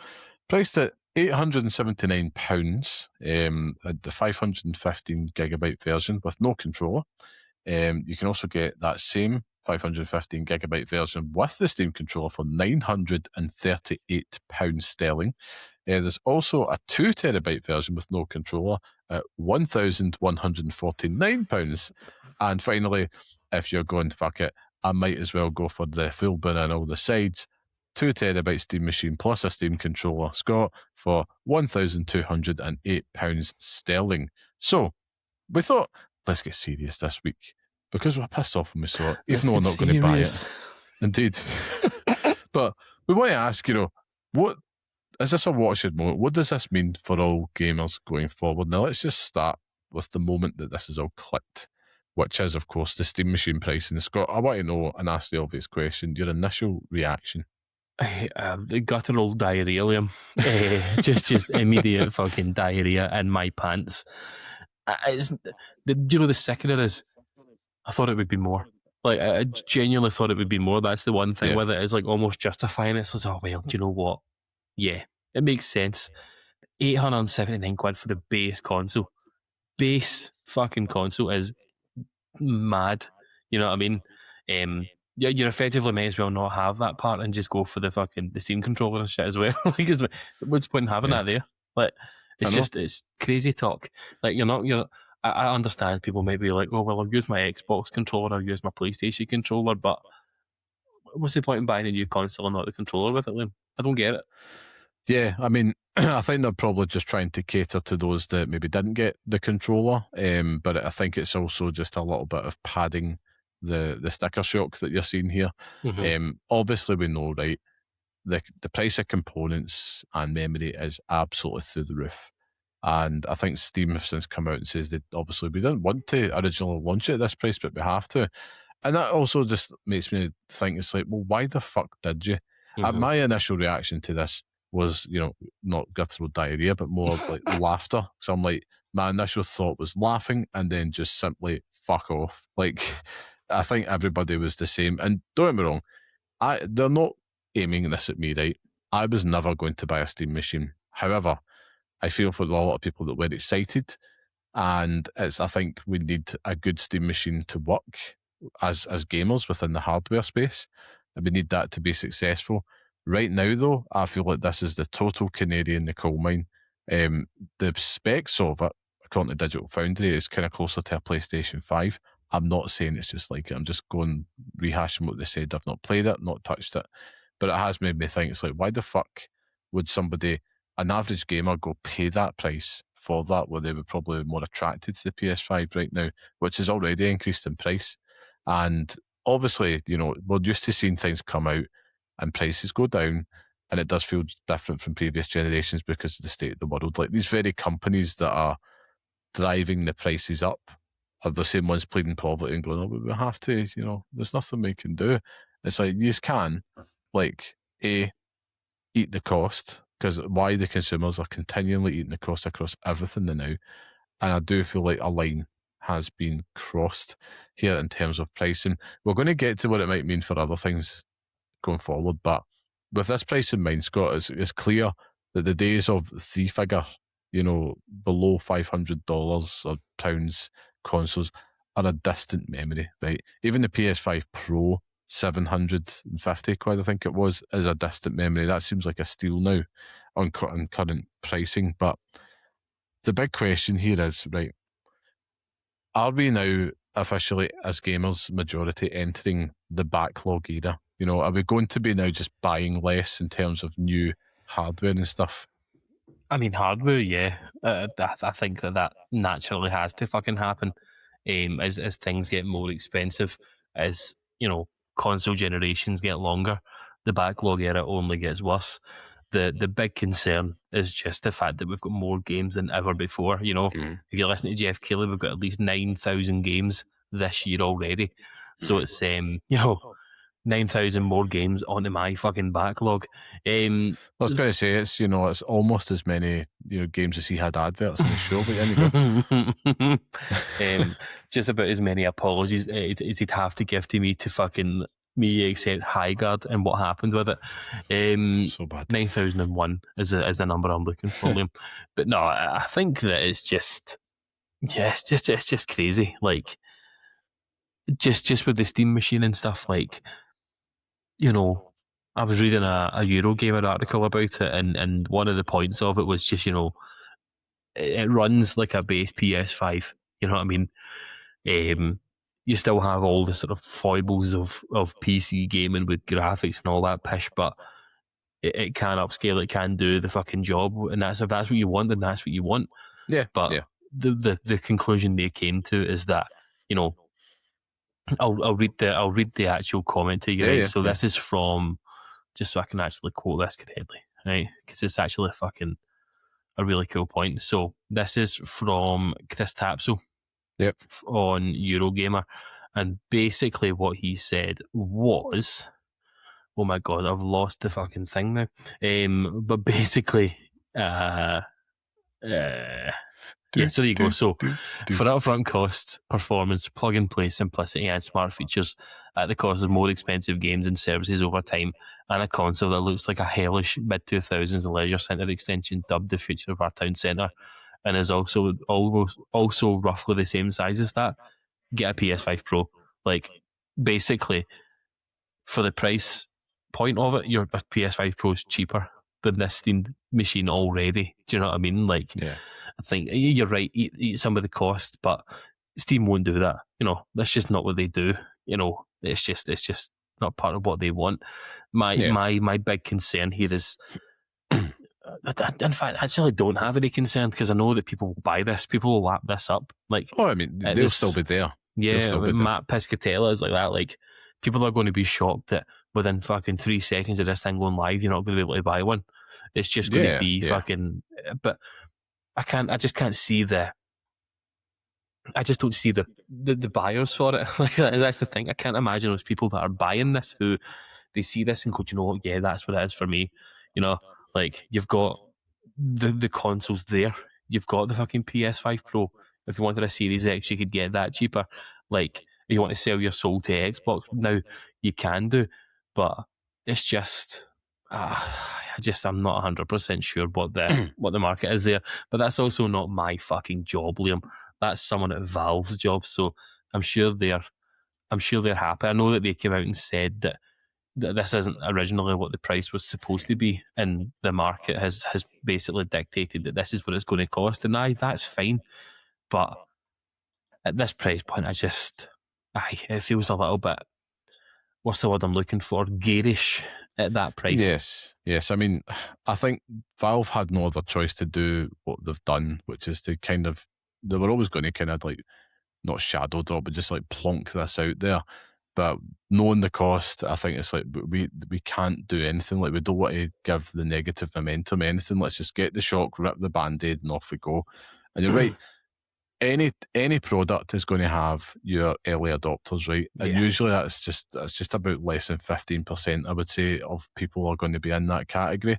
priced at £879 at the 515 gigabyte version with no controller. You can also get that same 515 gigabyte version with the Steam controller for £938 sterling. There's also a 2 terabyte version with no controller at £1,149. And finally, if you're going, fuck it, I might as well go for the full bin on all the sides, 2 terabyte Steam machine plus a Steam controller, Scott, for £1,208 sterling. So we thought, let's get serious this week because we're pissed off when we saw it, even though we're not going to buy it. Indeed. But we want to ask, what is this a watershed moment? What does this mean for all gamers going forward? Now, let's just start with the moment that this is all clicked, which is, of course, the Steam machine pricing. Scott, I want to know and ask the obvious question, your initial reaction. The guttural diarrhea, Liam. Just immediate fucking diarrhea in my pants. The sickener is, I thought it would be more. Like, I genuinely thought it would be more. That's the one thing with it, is like almost justifying it. So it's, oh, well, do you know what? Yeah, it makes sense. 879 quid for the base console. Base fucking console is mad. You know what I mean? Yeah, you effectively may as well not have that part and just go for the Steam controller and shit as well. Like, what's the point in having that there? Like, it's crazy talk. Like, you're not. I understand people may be like, oh, well, I'll use my Xbox controller, I'll use my PlayStation controller, but what's the point in buying a new console and not the controller with it, Liam? I don't get it. Yeah, I mean, I think they're probably just trying to cater to those that maybe didn't get the controller, but I think it's also just a little bit of padding the sticker shock that you're seeing here. Obviously, we know, right, the price of components and memory is absolutely through the roof. And I think Steam have since come out and says that obviously we didn't want to originally launch it at this price, but we have to. And that also just makes me think, it's like, well, why the fuck did you? My initial reaction to this was, not guttural diarrhea, but more like laughter. So I'm like, my initial thought was laughing and then just simply fuck off. Like, I think everybody was the same. And don't get me wrong, they're not aiming this at me, right? I was never going to buy a Steam machine. However, I feel for a lot of people that were excited, and I think we need a good Steam machine to work as gamers within the hardware space, and we need that to be successful. Right now, though, I feel like this is the total canary in the coal mine. The specs of it, according to Digital Foundry, is kind of closer to a PlayStation 5. I'm not saying it's just like it. I'm just going rehashing what they said. I've not played it, not touched it, but it has made me think, it's like, why the fuck would somebody, an average gamer, go pay that price for that, where they were probably more attracted to the PS5 right now, which has already increased in price. And obviously, we're used to seeing things come out and prices go down, and it does feel different from previous generations because of the state of the world. Like, these very companies that are driving the prices up are the same ones pleading poverty and going, oh, we have to, there's nothing we can do. It's like, you just can, like, eat the cost, because why the consumers are continually eating the cost across everything now. And I do feel like a line has been crossed here in terms of pricing. We're going to get to what it might mean for other things going forward, but with this price in mind, Scott, it's clear that the days of three-figure, below $500 or pounds consoles are a distant memory, right? Even the PS5 Pro, 750 quid, I think it was, is a distant memory. That seems like a steal now on current pricing. But the big question here is, right, are we now officially, as gamers, majority entering the backlog era? Are we going to be now just buying less in terms of new hardware and stuff? I mean, hardware, yeah. I think that naturally has to fucking happen. As things get more expensive, as console generations get longer, the backlog era only gets worse. The big concern is just the fact that we've got more games than ever before. If you're listening to Jeff Keighley, we've got at least 9,000 games this year already. So it's 9,000 more games onto my fucking backlog. I was going to say, it's it's almost as many games as he had adverts in the show, but anyway. Just about as many apologies as he'd have to give to me to fucking me accept Highguard and what happened with it. So bad. 9,001 is the number I'm looking for, Liam. But no, I think that it's just it's just crazy. Like, just with the Steam machine and stuff, like, I was reading a Eurogamer article about it, and one of the points of it was just, it runs like a base PS5. You know what I mean? You still have all the sort of foibles of PC gaming with graphics and all that pish, but it can upscale, it can do the fucking job, and if that's what you want, then that's what you want. Yeah. But yeah. The conclusion they came to is that, I'll read the actual comment to you, right? So this is from, just so I can actually quote this correctly, right? Because it's actually a really cool point. So this is from Chris Tapsell on Eurogamer, and basically what he said was, oh my god, I've lost the fucking thing now. But basically, so there you go. So for upfront costs, performance, plug and play, simplicity, and smart features at the cost of more expensive games and services over time, and a console that looks like a hellish mid-2000s leisure centre extension dubbed the future of our town centre, and is also roughly the same size as that, get a PS5 Pro. Like, basically, for the price point of it, a PS5 Pro is cheaper than this Steam machine already. Do you know what I mean? Like, I think you're right, eat some of the cost, but Steam won't do that. That's just not what they do. It's just not part of what they want. My big concern here is, in fact, I actually don't have any concern because I know that people will buy this. People will lap this up. I mean, they'll still be there. Yeah, Matt Piscatella is like that. Like, people are going to be shocked that within fucking 3 seconds of this thing going live, you're not going to be able to buy one. It's just going to be fucking. But I just can't see I just don't see the buyers for it. Like, that's the thing. I can't imagine those people that are buying this who they see this and go, do you know what? Yeah, that's what it is for me. Like, you've got the consoles there. You've got the fucking PS5 Pro. If you wanted a Series X, you could get that cheaper. Like, if you want to sell your soul to Xbox now, you can do. But it's just, I'm not 100% sure what the market is there. But that's also not my fucking job, Liam. That's someone at Valve's job. So I'm sure they're happy. I know that they came out and said that this isn't originally what the price was supposed to be, and the market has basically dictated that this is what it's going to cost. And that's fine. But at this price point, it feels a little bit, what's the word I'm looking for? Garish at that price. Yes. I mean, I think Valve had no other choice to do what they've done, which is to they were always going to kind of like, not shadow drop, but just like plonk this out there. But knowing the cost, I think it's like we can't do anything. Like, we don't want to give the negative momentum anything. Let's just get the shock, rip the band-aid, and off we go. And you're right. Any product is going to have your early adopters, right? And usually that's just about less than 15%, I would say, of people are going to be in that category.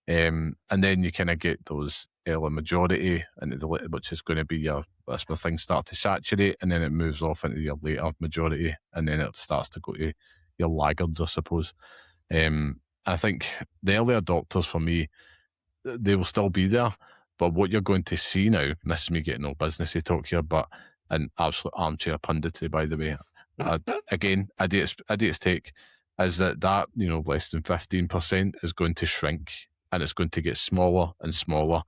And then you kind of get those early majority, which is going to be that's where things start to saturate, and then it moves off into your later majority, and then it starts to go to your laggards, I suppose. I think the early adopters, for me, they will still be there, but what you're going to see now, and this is me getting all businessy talk here, but an absolute armchair punditry, by the way. Again, idiot's take is that less than 15% is going to shrink, and it's going to get smaller and smaller.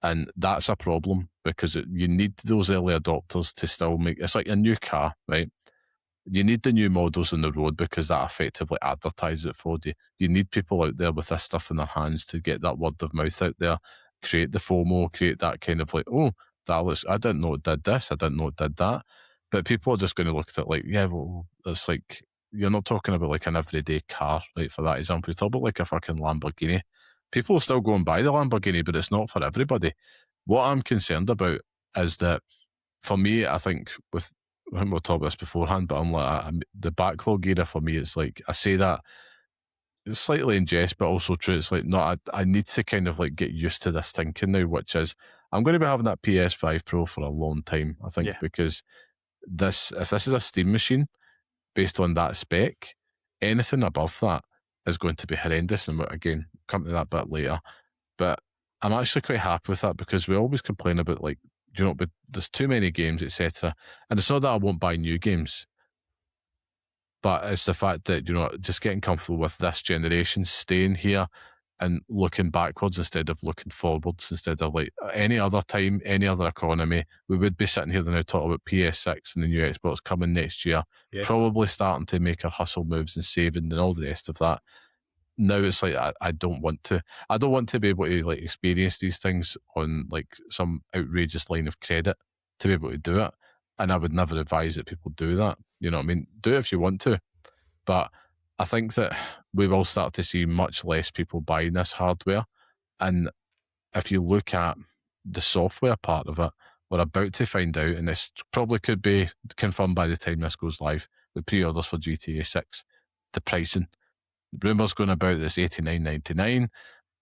And that's a problem, because you need those early adopters to still make it's like a new car, right? You need the new models on the road because that effectively advertises it for you. You need people out there with this stuff in their hands to get that word of mouth out there, create the FOMO, create that kind of like, oh, I didn't know it did this, I didn't know it did that. But people are just going to look at it like, yeah, well, it's like, you're not talking about like an everyday car, right? For that example, you're talking about like a fucking Lamborghini. People will still go and buy the Lamborghini, but it's not for everybody. What I'm concerned about is that, for me, I think we'll talk about this beforehand, but I'm like, the backlog era for me, it's like, I say that it's slightly in jest, but also true. It's like, no, I need to kind of like get used to this thinking now, which is, I'm going to be having that PS5 Pro for a long time, I think, because if this is a Steam machine based on that spec, anything above that is going to be horrendous. And again, come to that bit later. But I'm actually quite happy with that, because we always complain about, like, but there's too many games, etc. And it's not that I won't buy new games, but it's the fact that, just getting comfortable with this generation, staying here and looking backwards instead of looking forwards, instead of like any other time, any other economy, we would be sitting here now talking about PS6 and the new Xbox coming next year, probably starting to make our hustle moves and saving and all the rest of that. Now it's like, I don't want to be able to like experience these things on like some outrageous line of credit to be able to do it. And I would never advise that people do that. You know what I mean? Do it if you want to. But I think that we will start to see much less people buying this hardware. And if you look at the software part of it, we're about to find out, and this probably could be confirmed by the time this goes live, the pre-orders for GTA 6, the pricing. Rumours going about this $89.99.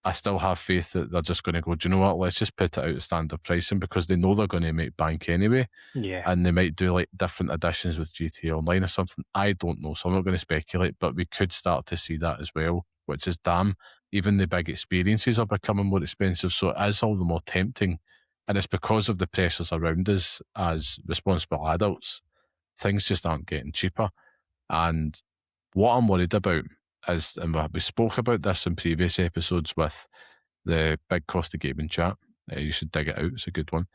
I still have faith that they're just going to go, do you know what, let's just put it out at standard pricing, because they know they're going to make bank anyway. Yeah. And they might do like different editions with GTA Online or something. I don't know, so I'm not going to speculate, but we could start to see that as well, which is damn. Even the big experiences are becoming more expensive, so it is all the more tempting. And it's because of the pressures around us as responsible adults. Things just aren't getting cheaper. And what I'm worried about is, and we spoke about this in previous episodes with the big cost of gaming chat, you should dig it out. It's a good one.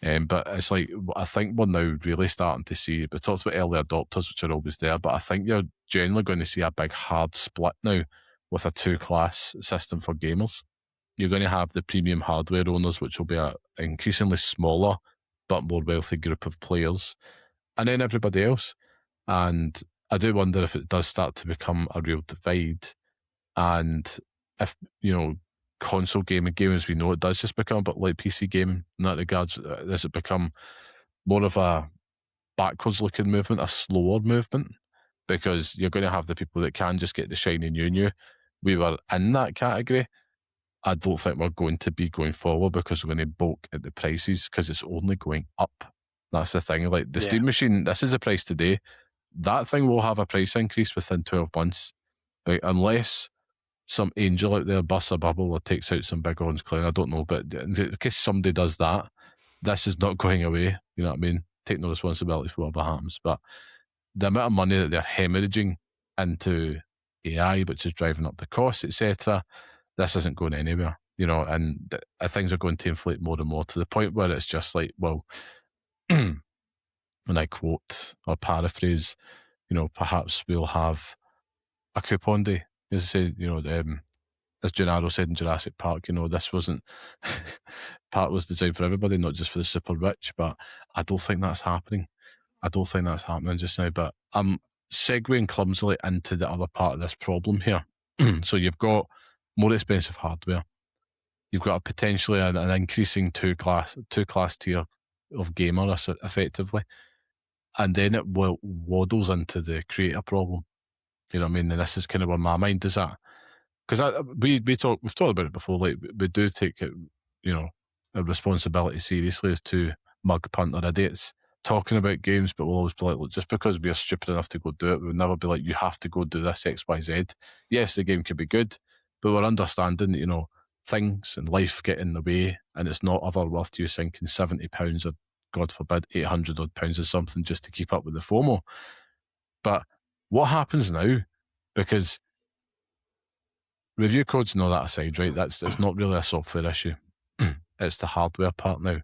But it's like, I think we're now really starting to see, we talked about early adopters, which are always there, but I think you're generally going to see a big hard split now with a two-class system for gamers. You're going to have the premium hardware owners, which will be an increasingly smaller but more wealthy group of players, and then everybody else. And I do wonder if it does start to become a real divide, and if, console gaming as we know it does just become a bit like PC gaming in that regards. Does it become more of a backwards looking movement, a slower movement? Because you're going to have the people that can just get the shiny new. We were in that category. I don't think we're going to be going forward, because we're going to bulk at the prices, because it's only going up. That's the thing. Like the Steam machine, this is the price today. That thing will have a price increase within 12 months. Like, unless some angel out there bursts a bubble or takes out some big orange clown, I don't know. But in case somebody does that, this is not going away. You know what I mean? Take no responsibility for whatever happens. But the amount of money that they're hemorrhaging into AI, which is driving up the costs, etc., this isn't going anywhere, and things are going to inflate more and more, to the point where it's just like, well, when I quote or paraphrase, perhaps we'll have a coupon day. As I say, as Gennaro said in Jurassic Park, this wasn't, part was designed for everybody, not just for the super rich, but I don't think that's happening. Just now, but I'm segueing clumsily into the other part of this problem here. So you've got more expensive hardware. You've got potentially an increasing two-class tier of gamer, effectively. And then it waddles into the creator problem. You know what I mean? And this is kind of where my mind is at. Because we've talked about it before, like, we do take it, a responsibility seriously as two mug punter idiots talking about games, but we'll always be like, look, just because we're stupid enough to go do it, we'll never be like, you have to go do this XYZ. Yes, the game could be good, but we're understanding that, things and life get in the way, and it's not ever worth you sinking £70 or, God forbid, £800 odd or something just to keep up with the FOMO. But what happens now? Because review codes and all that aside, right? It's not really a software issue. It's the hardware part now.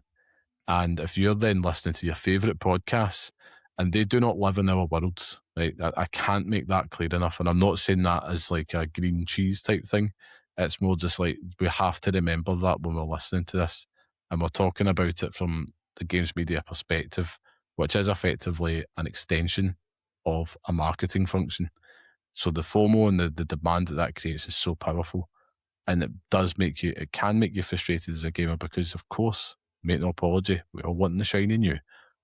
And if you're then listening to your favourite podcasts and they do not live in our worlds, right? I can't make that clear enough. And I'm not saying that as like a green cheese type thing. It's more just like, we have to remember that when we're listening to this. And we're talking about it from the games media perspective, which is effectively an extension of a marketing function. So the FOMO and the demand that creates is so powerful. And it can make you frustrated as a gamer, because, of course, make no apology, we all want the shiny new.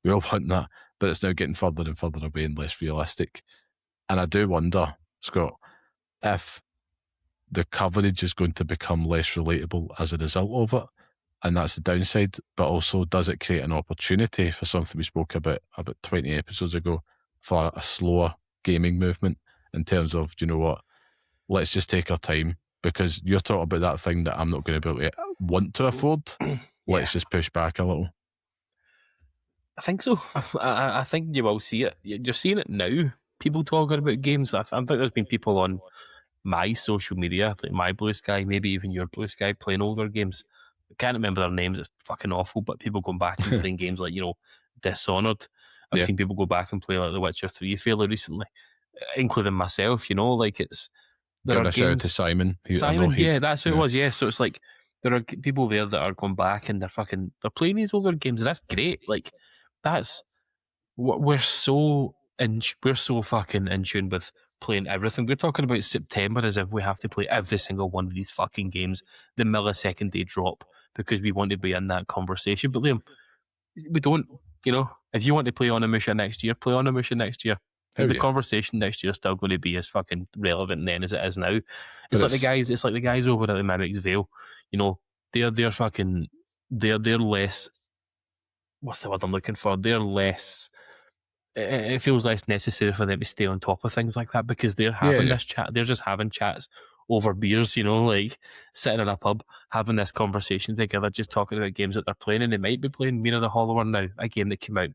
We all want that. But it's now getting further and further away and less realistic. And I do wonder, Scott, if the coverage is going to become less relatable as a result of it. And that's the downside. But also, does it create an opportunity for something we spoke about 20 episodes ago, for a slower gaming movement, in terms of, you know what, let's just take our time, because you're talking about that thing that I'm not going to be able to want to afford. Let's just push back a little. I think so. I think you will see it. You're seeing it now. People talking about games. I think there's been people on my social media, like my Blue Sky, maybe even your Blue Sky, playing older games. I can't remember their names. It's fucking awful. But people going back and playing games like, Dishonored. I've seen people go back and play like The Witcher 3 fairly recently, including myself. Like it's. Give a shout out to Simon. Simon, that's who it was. Yeah, so it's like there are people there that are going back and they're playing these older games, and that's great. Like that's what we're so fucking in tune with playing everything. We're talking about September as if we have to play every single one of these fucking games the millisecond they drop, because we want to be in that conversation. But Liam, we don't. If you want to play Onimusha next year, play Onimusha next year. The conversation next year is still going to be as fucking relevant then as it is now. It's like the guys over at the Mimic's Vale. They're fucking they're less. What's the word I'm looking for? They're less. It feels less necessary for them to stay on top of things like that, because they're having this chat. They're just having chats over beers, like sitting in a pub, having this conversation together, just talking about games that they're playing, and they might be playing Mirror the Hollower now, a game that came out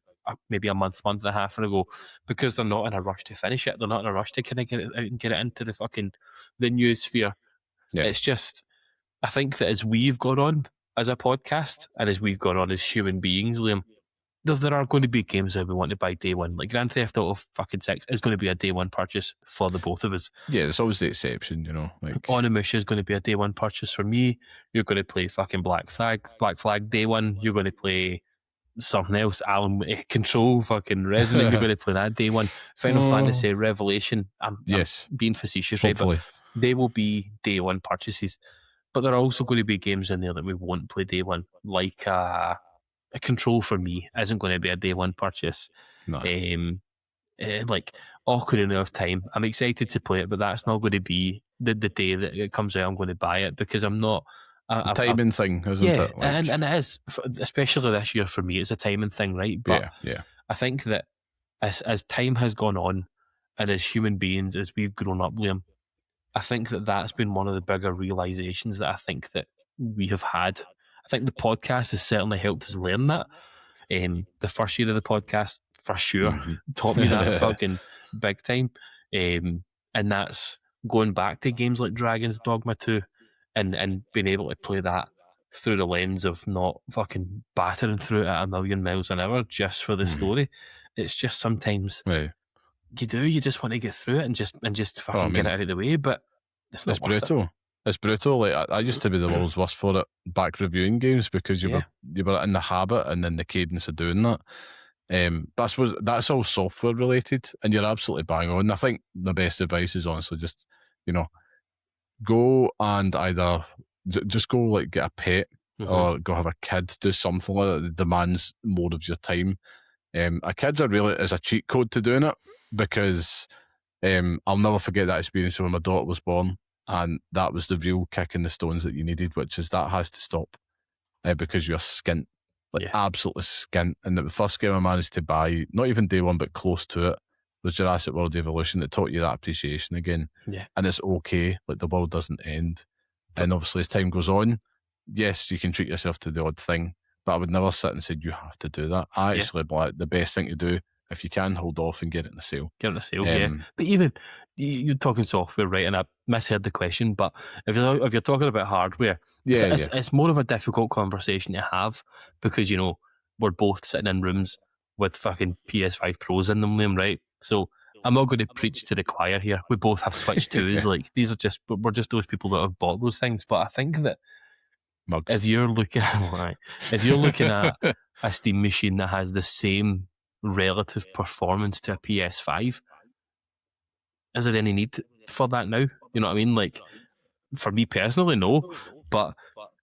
maybe a month and a half ago, because they're not in a rush to finish it. They're not in a rush to kind of get it out and get it into the news sphere. It's just, I think that as we've gone on, as a podcast and as we've gone on as human beings, Liam, there are going to be games that we want to buy day one. Like Grand Theft Auto fucking 6 is going to be a day one purchase for the both of us. Yeah, there's always the exception, you know. Like Onimusha is going to be a day one purchase for me. You're going to play fucking Black Flag day one. You're going to play something else, Control, fucking Resident. You're going to play that day one. Final Fantasy Revelation. I'm being facetious, hopefully. right? But they will be day one purchases. But there are also going to be games in there that we won't play day one, like a Control for me isn't going to be a day one purchase. No. Like Ocarina of Time, I'm excited to play it, but that's not going to be the day that it comes out. I'm going to buy it because I'm not. Timing thing, isn't it? Like, and it is, especially this year for me. It's a timing thing, right? But yeah. I think that as time has gone on, and as human beings, as we've grown up, Liam, I think that that's been one of the bigger realizations that I think that we have had. I think the podcast has certainly helped us learn that. The first year of the podcast, for sure, taught me that fucking big time. And that's going back to games like Dragon's Dogma 2 and being able to play that through the lens of not fucking battering through it at a million miles an hour just for the story. It's just sometimes you just want to get through it and just fucking get it out of the way, but it's not worth brutal. it. It's brutal. Like I used to be the world's worst for it, back reviewing games, because you were in the habit and then the cadence of doing that. But I suppose that's all software related, and you're absolutely bang on. I think the best advice is honestly just, go and either just go like get a pet or go have a kid, do something like that. It demands more of your time. A kids are really is a cheat code to doing it, because I'll never forget that experience when my daughter was born. And that was the real kick in the stones that you needed, which is that has to stop because you're skint, absolutely skint. And the first game I managed to buy, not even day one, but close to it, was Jurassic World Evolution. That taught you that appreciation again. Yeah. And it's okay, like the world doesn't end. And obviously as time goes on, yes, you can treat yourself to the odd thing, but I would never sit and say you have to do that. I actually believe the best thing to do, if you can, hold off and get it in the sale. Get it in the sale, yeah. But even you're talking software, right? And I misheard the question. But if you're talking about hardware, it's more of a difficult conversation to have because we're both sitting in rooms with fucking PS5 Pros in them, Liam, right? So I'm not going to preach to the choir here. We both have Switch 2s. Like we're just those people that have bought those things. But I think that if you're looking at a Steam machine that has the same relative performance to a PS5, is there any need for that now? You know what I mean? Like, for me personally, no. But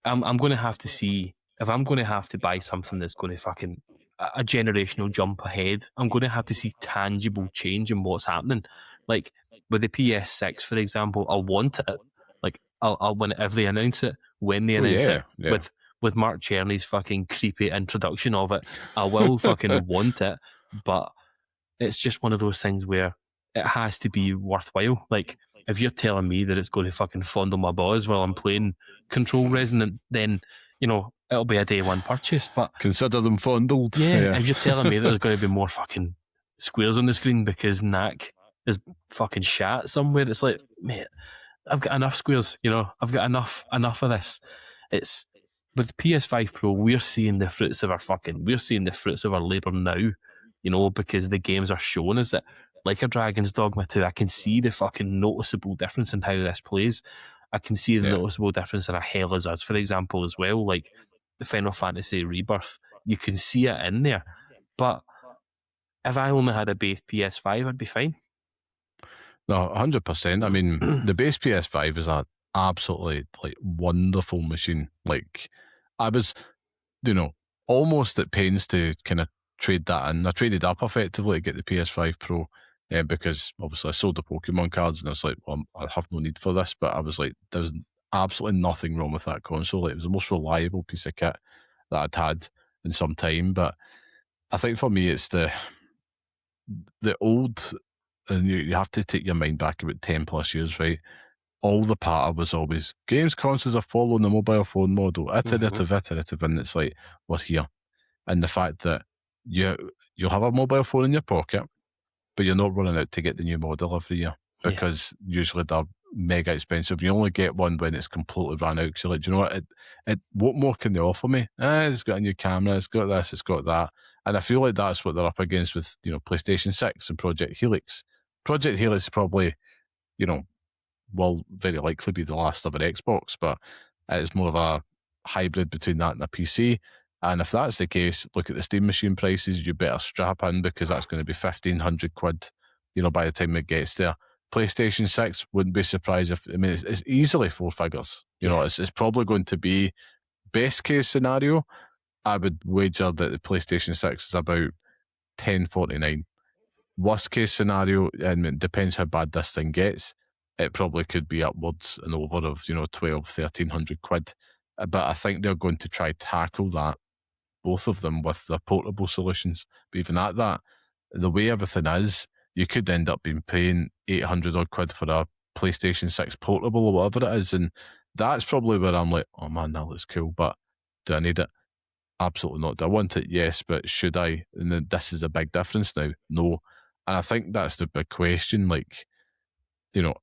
I'm going to have to see, if I'm going to have to buy something that's going to fucking a generational jump ahead, I'm going to have to see tangible change in what's happening. Like with the PS6, for example, I want it. Like I'll if they announce it, when they announce it, with Mark Cherney's fucking creepy introduction of it, I will fucking want it. But it's just one of those things where it has to be worthwhile. Like, if you're telling me that it's going to fucking fondle my balls while I'm playing Control Resonant, then, it'll be a day one purchase. But consider them fondled. Yeah, if you're telling me that there's going to be more fucking squares on the screen because Knack is fucking shat somewhere, it's like, mate, I've got enough squares, I've got enough of this. It's with PS5 Pro, we're seeing the fruits of our labour now, because the games are showing us that, like a Dragon's Dogma 2, I can see the fucking noticeable difference in how this plays. I can see the noticeable difference in a Hell Is Us, for example, as well. Like the Final Fantasy Rebirth, you can see it in there. But if I only had a base PS5, I'd be fine. No, 100%. I mean, the base PS5 is a absolutely wonderful machine. Like, I was, almost at pains to kind of trade that in. I traded up effectively to get the PS5 Pro because obviously I sold the Pokemon cards and I was like, well, I have no need for this. But I was like, there's absolutely nothing wrong with that console. Like, it was the most reliable piece of kit that I'd had in some time. But I think for me, it's the old, and you have to take your mind back about 10 plus years, right? All the patter was always games consoles are following the mobile phone model, iterative, and it's like, we're here. And the fact that you'll have a mobile phone in your pocket, but you're not running out to get the new model every year because usually they're mega expensive. You only get one when it's completely run out. So, like, do you know what? What more can they offer me? It's got a new camera. It's got this. It's got that. And I feel like that's what they're up against with, PlayStation 6 and Project Helix. Project Helix probably, will very likely be the last ever Xbox, but it's more of a hybrid between that and a PC. And if that's the case, look at the Steam machine prices. You better strap in, because that's going to be 1,500 quid, by the time it gets there. PlayStation 6, wouldn't be surprised if, it's easily four figures. It's probably going to be, best case scenario, I would wager that the PlayStation 6 is about 1049. Worst case scenario, and it depends how bad this thing gets, it probably could be upwards and over of 1,200-1,300 quid. But I think they're going to try tackle that, both of them, with their portable solutions. But even at that, the way everything is, you could end up being paying 800 odd quid for a PlayStation 6 portable or whatever it is, and that's probably where I'm like, oh man, that looks cool, but do I need it? Absolutely not. Do I want it? Yes, but should I? And then this is a big difference now. No. And I think that's the big question. Like, I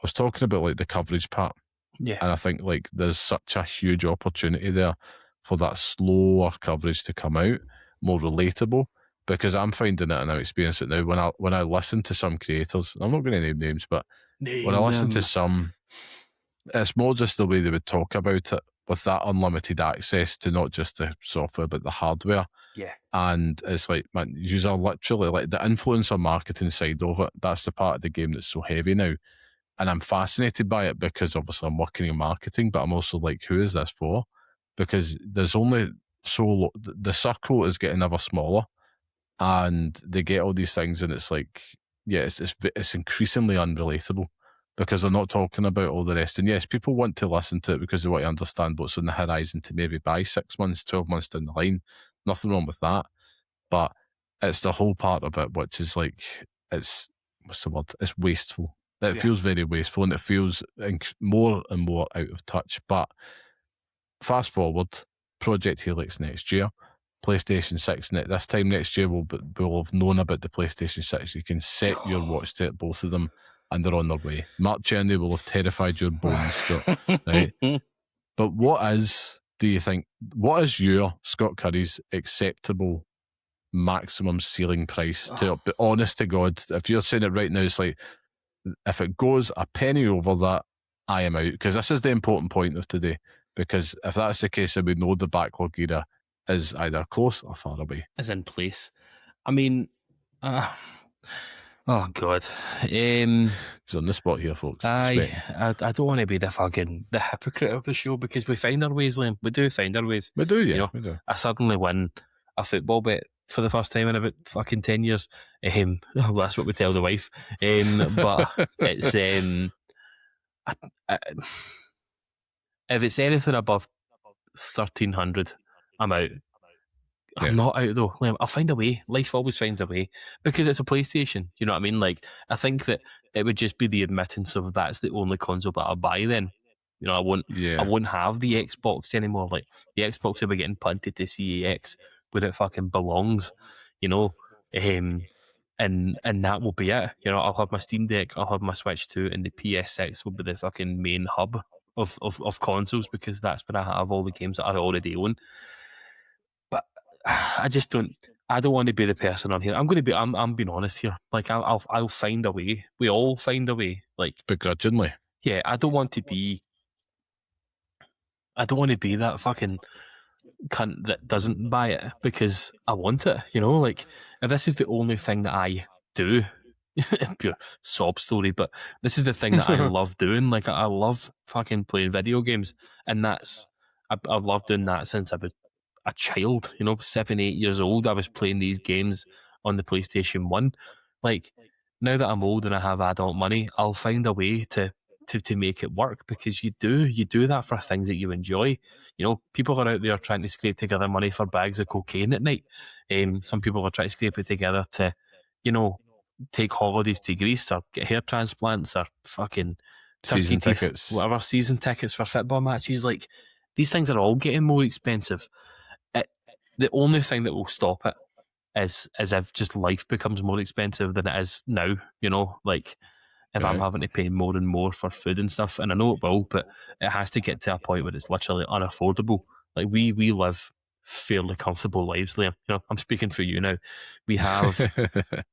was talking about like the coverage part. Yeah. And I think like there's such a huge opportunity there for that slower coverage to come out, more relatable, because I'm finding it and I'm experiencing it now when I listen to some creators, I'm not going to name names, but when I listen to some, it's more just the way they would talk about it, with that unlimited access to not just the software but the hardware. Yeah. And it's like, man, you are literally like the influencer marketing side of it. That's the part of the game that's so heavy now. And I'm fascinated by it because obviously I'm working in marketing, but I'm also like, who is this for? Because there's only the circle is getting ever smaller, and they get all these things, and it's like, yeah, it's increasingly unrelatable, because they're not talking about all the rest. And yes, people want to listen to it because they want to understand what's on the horizon to maybe buy 6 months, 12 months down the line. Nothing wrong with that. But it's the whole part of it, which is like, what's the word? It's wasteful. It feels very wasteful, and it feels more and more out of touch. But fast forward, Project Helix next year, PlayStation 6 this time next year, we'll have known about the PlayStation 6. You can set your watch to it, both of them, and they're on their way. Mark Cherny will have terrified your bones, Scott. Right? But what is your, Scott Curry's, acceptable maximum ceiling price? To be honest to God, if you're saying it right now, it's like, if it goes a penny over that, I am out, because this is the important point of today. Because if that's the case, then we know the backlog era is either close or far away. Is in place. I mean, oh God. He's on the spot here, folks. I don't want to be the hypocrite of the show, because we find our ways, Liam. We do find our ways. We do, yeah. We do. I suddenly win a football bet for the first time in about fucking 10 years. Well, that's what we tell the wife. But it's if it's anything above 1,300, I'm out. I'm not out though. I'll find a way. Life always finds a way, because it's a PlayStation. You know what I mean? Like, I think that it would just be the admittance of that's the only console that I'll buy then. I won't have the Xbox anymore. Like, the Xbox will be getting punted to CEX where it fucking belongs, and that will be it. I'll have my Steam Deck, I'll have my Switch 2, and the PS6 will be the fucking main hub of consoles, because that's where I have all the games that I already own. But I don't want to be the person on here. I'm being honest here. Like, I'll find a way. We all find a way. Like, begrudgingly. Yeah, I don't want to be that fucking cunt that doesn't buy it because I want it. Like, if this is the only thing that I do, pure sob story, but this is the thing that I love doing. Like, I love fucking playing video games, and I've loved doing that since I was a child. 7, 8 years old, I was playing these games on the PlayStation 1. Like, now that I'm old and I have adult money, I'll find a way to make it work, because you do that for things that you enjoy. People are out there trying to scrape together money for bags of cocaine at night. Some people are trying to scrape it together to, take holidays to Greece, or get hair transplants, or fucking season tickets, whatever, season tickets for football matches. Like, these things are all getting more expensive. The only thing that will stop it is if just life becomes more expensive than it is now. Like, if I'm having to pay more and more for food and stuff, and I know it will, but it has to get to a point where it's literally unaffordable. Like we live fairly comfortable lives, Liam. You know, I'm speaking for you now. We have,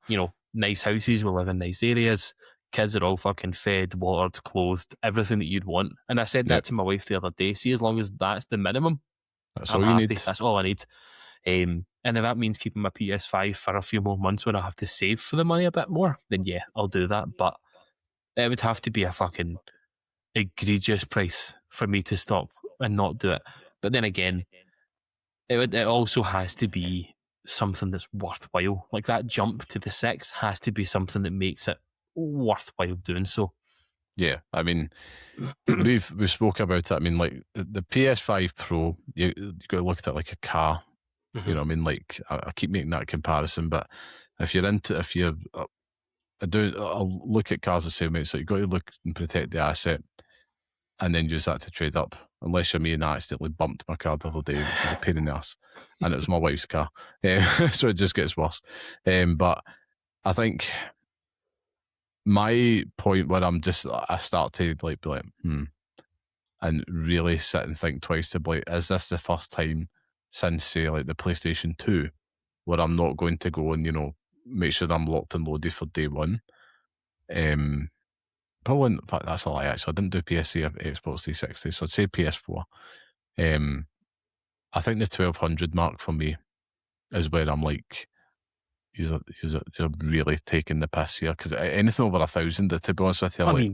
you know, nice houses, we live in nice areas, kids are all fucking fed, watered, clothed, everything that you'd want. And I said that to my wife the other day. See, as long as that's the minimum, that's I'm all you happy. need. That's all I need. And if that means keeping my PS5 for a few more months when I have to save for the money a bit more, then yeah, I'll do that. But it would have to be a fucking egregious price for me to stop and not do it. But then again, it also has to be something that's worthwhile. Like that jump to the 6 has to be something that makes it worthwhile doing so. Yeah, I mean, we've spoke about it. I mean, like the PS5 Pro, you got to look at it like a car. You know what I mean? Like I keep making that comparison, but if you're I'll look at cars the same way. So you've got to look and protect the asset, and then use that to trade up. Unless you're me and I accidentally bumped my car the other day, which is a pain in the ass, and it was my wife's car, so it just gets worse. But I think my point where I start to like be like, and really sit and think twice to be like, is this the first time since say like the PlayStation 2 where I'm not going to go and, you know, make sure that I'm locked and loaded for day one? Probably, in fact, that's a lie actually. I didn't do PS3 or Xbox 360, so I'd say PS4. I think the 1200 mark for me is where I'm like, you're really taking the piss here, because anything over 1,000, to be honest with you, I'm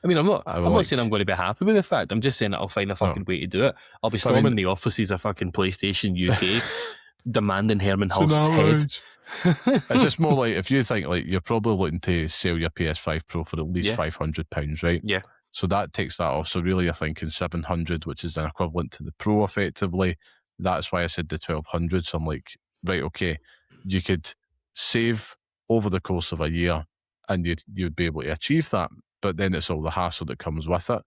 not saying I'm going to be happy with the fact. I'm just saying that I'll find a fucking way to do it. I'll be storming the offices of fucking PlayStation UK, demanding Herman Hulst's head. It's just more like, if you think like you're probably looking to sell your PS5 Pro for at least £500, right? Yeah. So that takes that off. So really, you're thinking 700, which is an equivalent to the Pro, effectively. That's why I said the 1,200. So I'm like, right, okay, you could save over the course of a year, and you'd be able to achieve that. But then it's all the hassle that comes with it.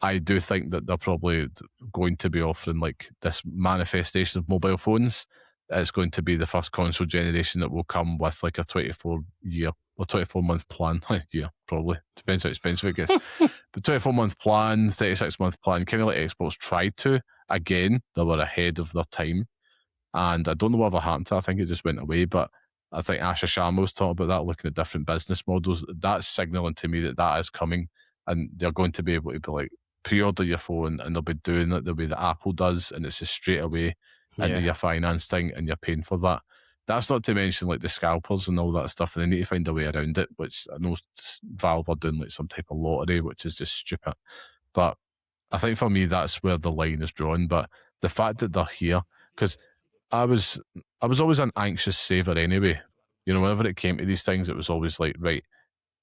I do think that they're probably going to be offering like this manifestation of mobile phones. It's going to be the first console generation that will come with like a 24-month plan. Yeah, probably. Depends how expensive it gets. But 24-month plan, 36-month plan, kind of like Xbox tried to. Again, they were ahead of their time. And I don't know whatever happened to it. I think it just went away. But I think Asha Sharma's talked about that, looking at different business models. That's signalling to me that is coming. And they're going to be able to be like, pre-order your phone, and they'll be doing it the way that Apple does. And it's just straight away into your finance thing, and you're paying for that. That's not to mention like the scalpers and all that stuff, and they need to find a way around it, which I know Valve are doing like some type of lottery, which is just stupid. But I think for me, that's where the line is drawn. But the fact that they're here, because I was always an anxious saver anyway. You know, whenever it came to these things, it was always like, right,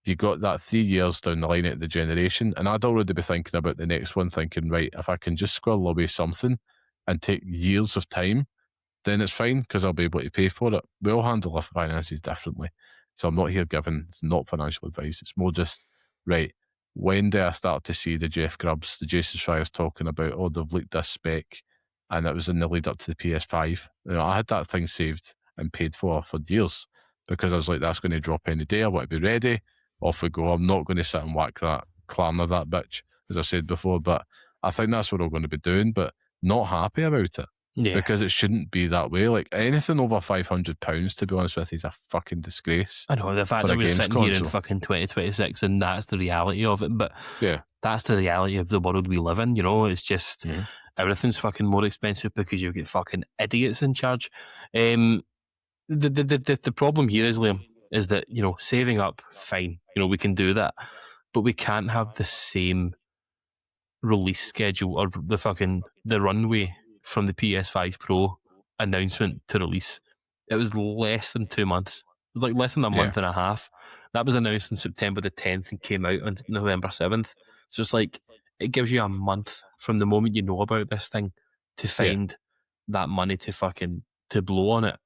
you got that 3 years down the line at the generation, and I'd already be thinking about the next one, thinking, right, if I can just squirrel away something and take years of time, then it's fine, because I'll be able to pay for it. We all handle our finances differently. So I'm not here giving, it's not financial advice. It's more just, right, when do I start to see the Jeff Grubbs, the Jason Schreier's talking about, oh, they've leaked this spec, and it was in the lead up to the PS5. You know, I had that thing saved and paid for years, because I was like, that's going to drop any day. I want to be ready. Off we go. I'm not going to sit and whack that clamor, that bitch, as I said before. But I think that's what we're going to be doing, but not happy about it. Yeah. Because it shouldn't be that way. Like anything over £500, to be honest with you, is a fucking disgrace. I know, the fact that we're sitting here in fucking 2026 and that's the reality of it, but that's the reality of the world we live in, you know. It's just everything's fucking more expensive because you've got fucking idiots in charge. The problem here is, Liam, is that, you know, saving up, fine, you know, we can do that, but we can't have the same release schedule or the runway from the PS5 Pro announcement to release. It was less than 2 months. It was like less than a month and a half. That was announced on September the 10th and came out on November 7th. So it's like, it gives you a month from the moment you know about this thing to find that money to blow on it.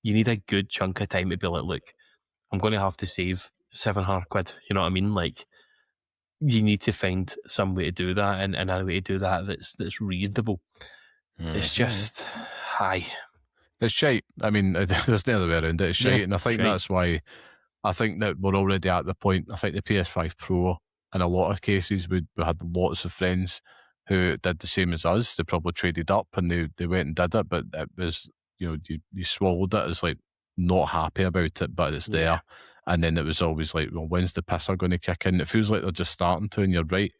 You need a good chunk of time to be like, look, I'm going to have to save 700 quid. You know what I mean? Like, you need to find some way to do that, and a way to do that that's reasonable. It's just, it's shite. I mean, there's no other way around it. It's shite, and I think that's why I think that we're already at the point. I think the PS5 Pro, in a lot of cases, we had lots of friends who did the same as us. They probably traded up and they went and did it, but it was, you swallowed it as like not happy about it, but it's there. And then it was always like, well, when's the pisser going to kick in? It feels like they're just starting to, and you're right.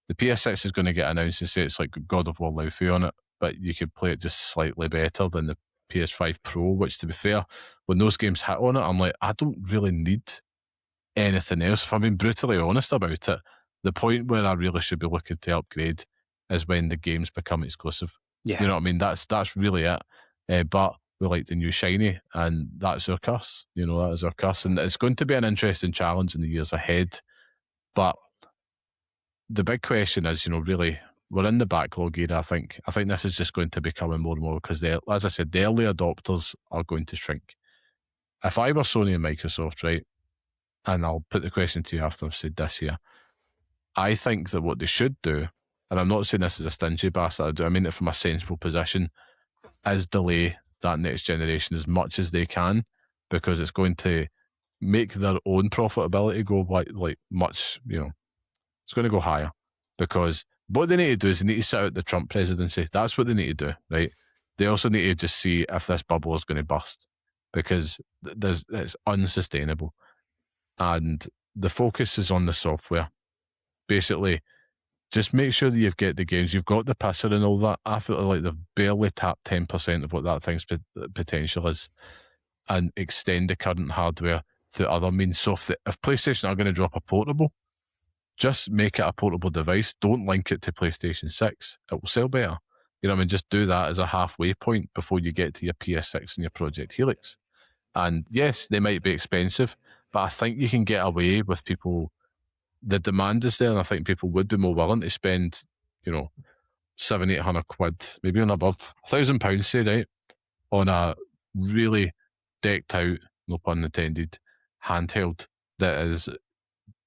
The PS6 is going to get announced and say it's like God of War Laufey on it, but you could play it just slightly better than the PS5 Pro, which, to be fair, when those games hit on it, I'm like, I don't really need anything else. If I'm being brutally honest about it, the point where I really should be looking to upgrade is when the games become exclusive. Yeah. You know what I mean? That's really it. But we like the new shiny, and that's our curse. That is our curse, and it's going to be an interesting challenge in the years ahead. But the big question is, really, we're in the backlog era. I think this is just going to be coming more and more because, as I said, the early adopters are going to shrink. If I were Sony and Microsoft, right, and I'll put the question to you after I've said this here, I think that what they should do, and I'm not saying this is a stingy bastard, I mean it from a sensible position, is delay that next generation as much as they can, because it's going to make their own profitability go like much, it's going to go higher. Because what they need to do is they need to sit out the Trump presidency. That's what they need to do, right? They also need to just see if this bubble is going to burst, because it's unsustainable. And the focus is on the software. Basically, just make sure that you've got the games, you've got the pisser and all that. I feel like they've barely tapped 10% of what that thing's potential is, and extend the current hardware to other means. So if PlayStation are going to drop a portable, just make it a portable device. Don't link it to PlayStation 6. It will sell better. You know what I mean? Just do that as a halfway point before you get to your PS6 and your Project Helix. And yes, they might be expensive, but I think you can get away with people. The demand is there, and I think people would be more willing to spend, £700-800, maybe on above £1,000, say, right, on a really decked out, no pun intended, handheld that is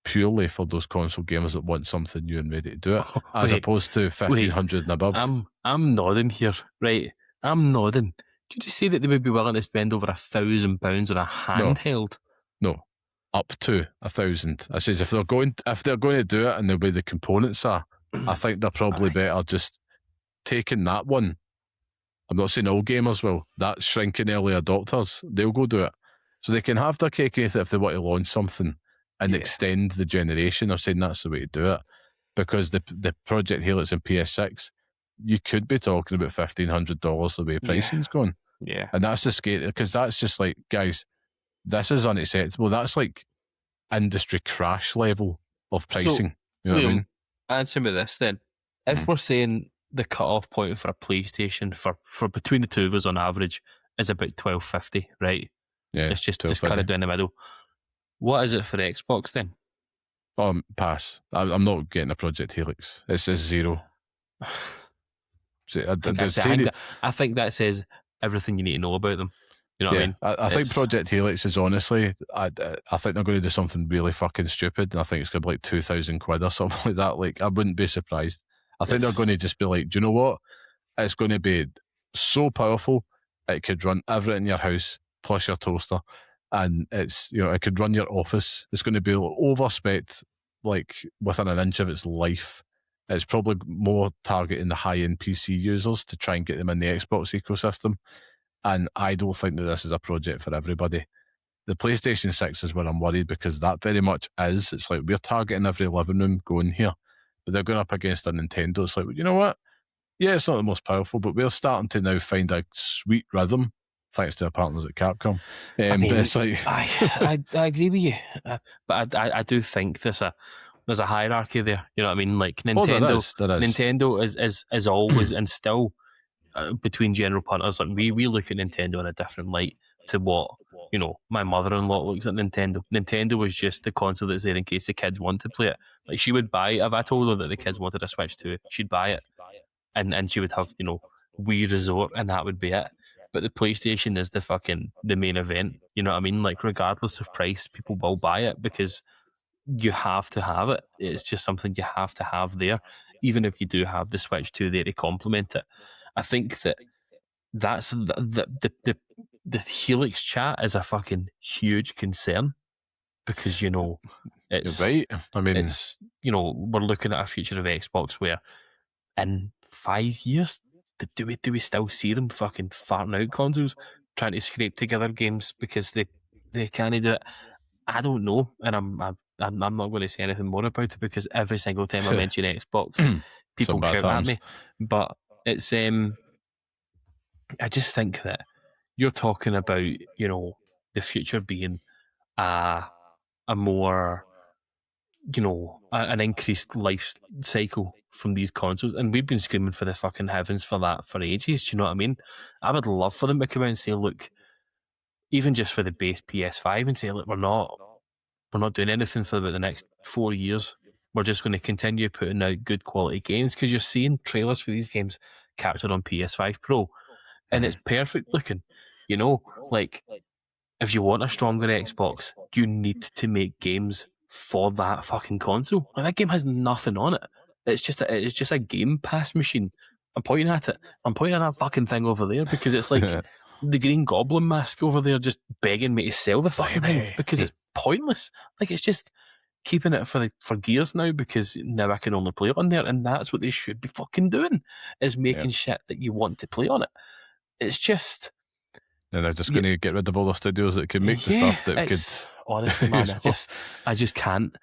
purely for those console gamers that want something new and ready to do it, as opposed to 1,500 and above. I'm nodding here, right? I'm nodding. Did you say that they would be willing to spend over £1,000 on a handheld? No, up to 1,000. I says if they're going to do it and the way the components are, I think they're probably better just taking that one. I'm not saying all gamers will. That shrinking early adopters, they'll go do it, so they can have their cake and eat it if they want to launch something and extend the generation. I'm saying that's the way to do it, because the Project Helix and PS6, you could be talking about $1,500 the way pricing's going. Yeah. And that's the scale, because that's just like, guys, this is unacceptable. That's like industry crash level of pricing. So, you know what I mean? Answer me this then. If we're saying the cut-off point for a PlayStation for between the two of us on average is about $1,250, right? Yeah. It's just cut it down the middle. What is it for Xbox then? Pass. I'm not getting a Project Helix. It's zero. I think that says everything you need to know about them. You know what I mean? I think Project Helix is, honestly, I think they're going to do something really fucking stupid, and I think it's going to be like £2,000 or something like that. Like, I wouldn't be surprised. I think they're going to just be like, do you know what? It's going to be so powerful, it could run everything in your house, plus your toaster. And it's, it could run your office. It's going to be overspec, like within an inch of its life. It's probably more targeting the high-end PC users to try and get them in the Xbox ecosystem. And I don't think that this is a project for everybody. The PlayStation 6 is where I'm worried, because that very much is. It's like we're targeting every living room going here, but they're going up against a Nintendo. It's like, you know what? Yeah, it's not the most powerful, but we're starting to now find a sweet rhythm, thanks to our partners at Capcom. I mean, but it's like, I agree with you, but I do think there's a hierarchy there. You know what I mean? Like Nintendo, there is. Nintendo is always and still between general punters. Like we look at Nintendo in a different light to what my mother-in-law looks at Nintendo. Nintendo was just the console that's there in case the kids want to play it. Like she would buy it. If I told her that the kids wanted a Switch 2, she'd buy it, and she would have Wii Resort, and that would be it. But the PlayStation is the main event. You know what I mean? Like, regardless of price, people will buy it because you have to have it. It's just something you have to have there, even if you do have the Switch 2 there to complement it. I think that's the Helix chat is a fucking huge concern. because it's You're right. I mean, it's we're looking at a future of Xbox where in 5 years, do we still see them fucking farting out consoles, trying to scrape together games because they can't do it? I don't know, and I'm not going to say anything more about it because every single time I mention Xbox, people bad shout at times. me. But it's I just think that you're talking about the future being a more an increased life cycle from these consoles, and we've been screaming for the fucking heavens for that for ages. Do you know what I mean? I would love for them to come out and say, look, even just for the base PS5, and say, look, we're not doing anything for about the next 4 years. We're just going to continue putting out good quality games, because you're seeing trailers for these games captured on PS5 Pro, and it's perfect looking. Like, if you want a stronger Xbox, you need to make games for that fucking console. Like, that game has nothing on it. It's just a Game Pass machine. I'm pointing at it. I'm pointing at that fucking thing over there because it's like the Green Goblin mask over there just begging me to sell the fucking thing because it's pointless. Like, it's just keeping it for Gears now because now I can only play it on there, and that's what they should be fucking doing, is making shit that you want to play on it. It's just... And they're just going to get rid of all the studios that can make the stuff that could... Honestly, man, I just can't.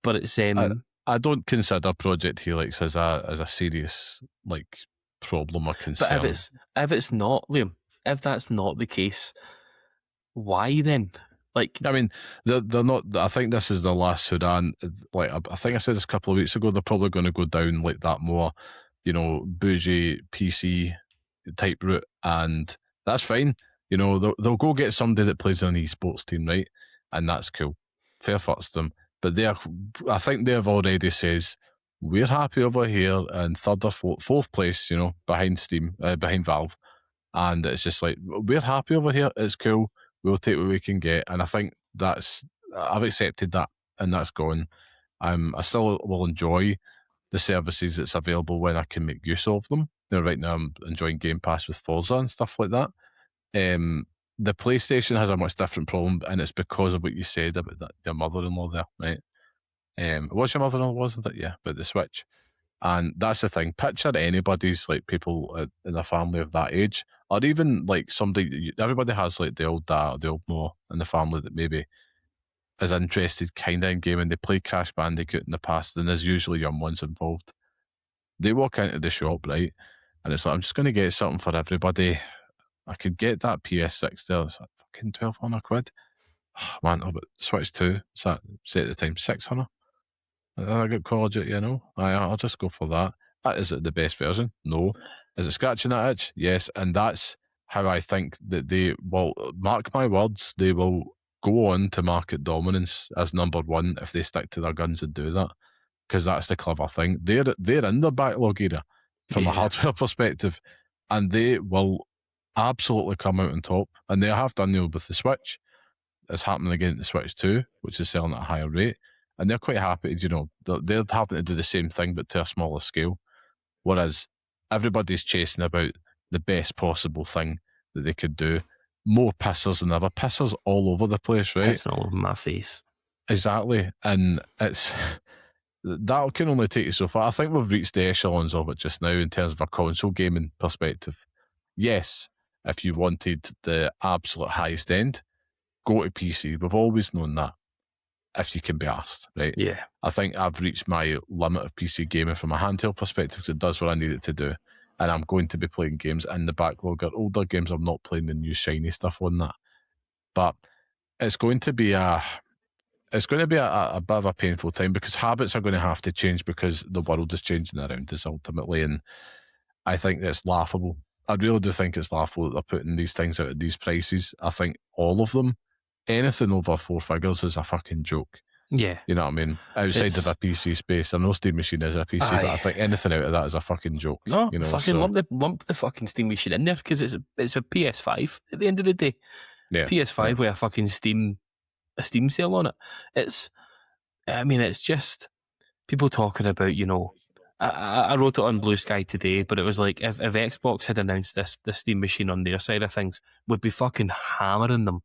But it's... I don't consider Project Helix as a serious problem or concern. But if it's not, Liam, if that's not the case, why then? Like, I mean, they're not. I think this is the last hurrah. Like, I think I said this a couple of weeks ago. They're probably going to go down like that more, bougie PC type route, and that's fine. They'll go get somebody that plays in an esports team, right? And that's cool. Fair fucks to them. But I think they've already says we're happy over here in third or fourth place, behind Steam, behind Valve, and it's just like, we're happy over here. It's cool. We'll take what we can get, and I think I've accepted that, and that's gone. I still will enjoy the services that's available when I can make use of them. Right now I'm enjoying Game Pass with Forza and stuff like that. The PlayStation has a much different problem, and it's because of what you said about your mother-in-law there, right? It was your mother-in-law, wasn't it? Yeah, but the Switch. And that's the thing. Picture anybody's, like, people in a family of that age, or even like somebody. Everybody has like the old dad or the old mom in the family that maybe is interested kind of in gaming. They play Crash Bandicoot in the past, and there's usually young ones involved. They walk into the shop, right, and it's like, I'm just going to get something for everybody. I could get that PS6 there. It's like fucking £1,200. Oh, man, but Switch 2, what's that? Say at the time, 600. I got college it, I'll just go for that. Is it the best version? No. Is it scratching that itch? Yes. And that's how I think that they will, mark my words, they will go on to market dominance as number one if they stick to their guns and do that. Because that's the clever thing. They're in the backlog era from a hardware perspective, and they will absolutely come out on top. And they have done with the Switch. It's happening again at the Switch 2, which is selling at a higher rate. And they're quite happy, they're having to do the same thing, but to a smaller scale. Whereas everybody's chasing about the best possible thing that they could do. More pissers than ever. Pissers all over the place, right? Pissing all over my face. Exactly. And that can only take you so far. I think we've reached the echelons of it just now in terms of a console gaming perspective. Yes, if you wanted the absolute highest end, go to PC. We've always known that. If you can be asked, right? Yeah. I think I've reached my limit of PC gaming from a handheld perspective because it does what I need it to do. And I'm going to be playing games in the backlog or older games. I'm not playing the new shiny stuff on that. But it's going to be a bit of a painful time because habits are going to have to change because the world is changing around us ultimately. And I think that's laughable. I really do think it's laughable that they're putting these things out at these prices. I think all of them, anything over 4 figures is a fucking joke. Yeah. You know what I mean? Outside of a PC space, I know Steam Machine is a PC, but I think anything out of that is a fucking joke. No, fucking lump the fucking Steam Machine in there because it's a PS5 at the end of the day. Yeah. PS5 with a fucking Steam sale on it. It's just people talking about, I wrote it on Blue Sky today, but it was like if Xbox had announced the Steam Machine on their side of things, would be fucking hammering them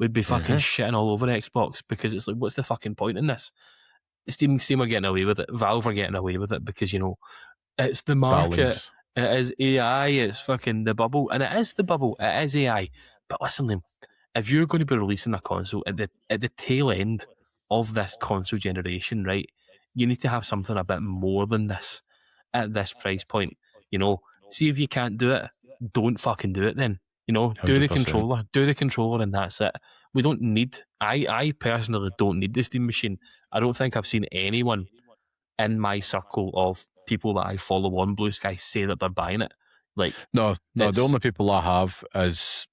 would be fucking shitting all over Xbox, because it's like, what's the fucking point in this? Steam are getting away with it. Valve are getting away with it because, it's the market. Darlings. It is AI. It's fucking the bubble. And it is the bubble. It is AI. But listen, Liam, if you're going to be releasing a console at the tail end of this console generation, right, you need to have something a bit more than this at this price point. See if you can't do it, don't fucking do it then. Do the 100%. controller, and that's it. We don't need, I personally don't need the Steam machine. I don't think I've seen anyone in my circle of people that I follow on Blue Sky say that they're buying it. Like, No, the only people I have is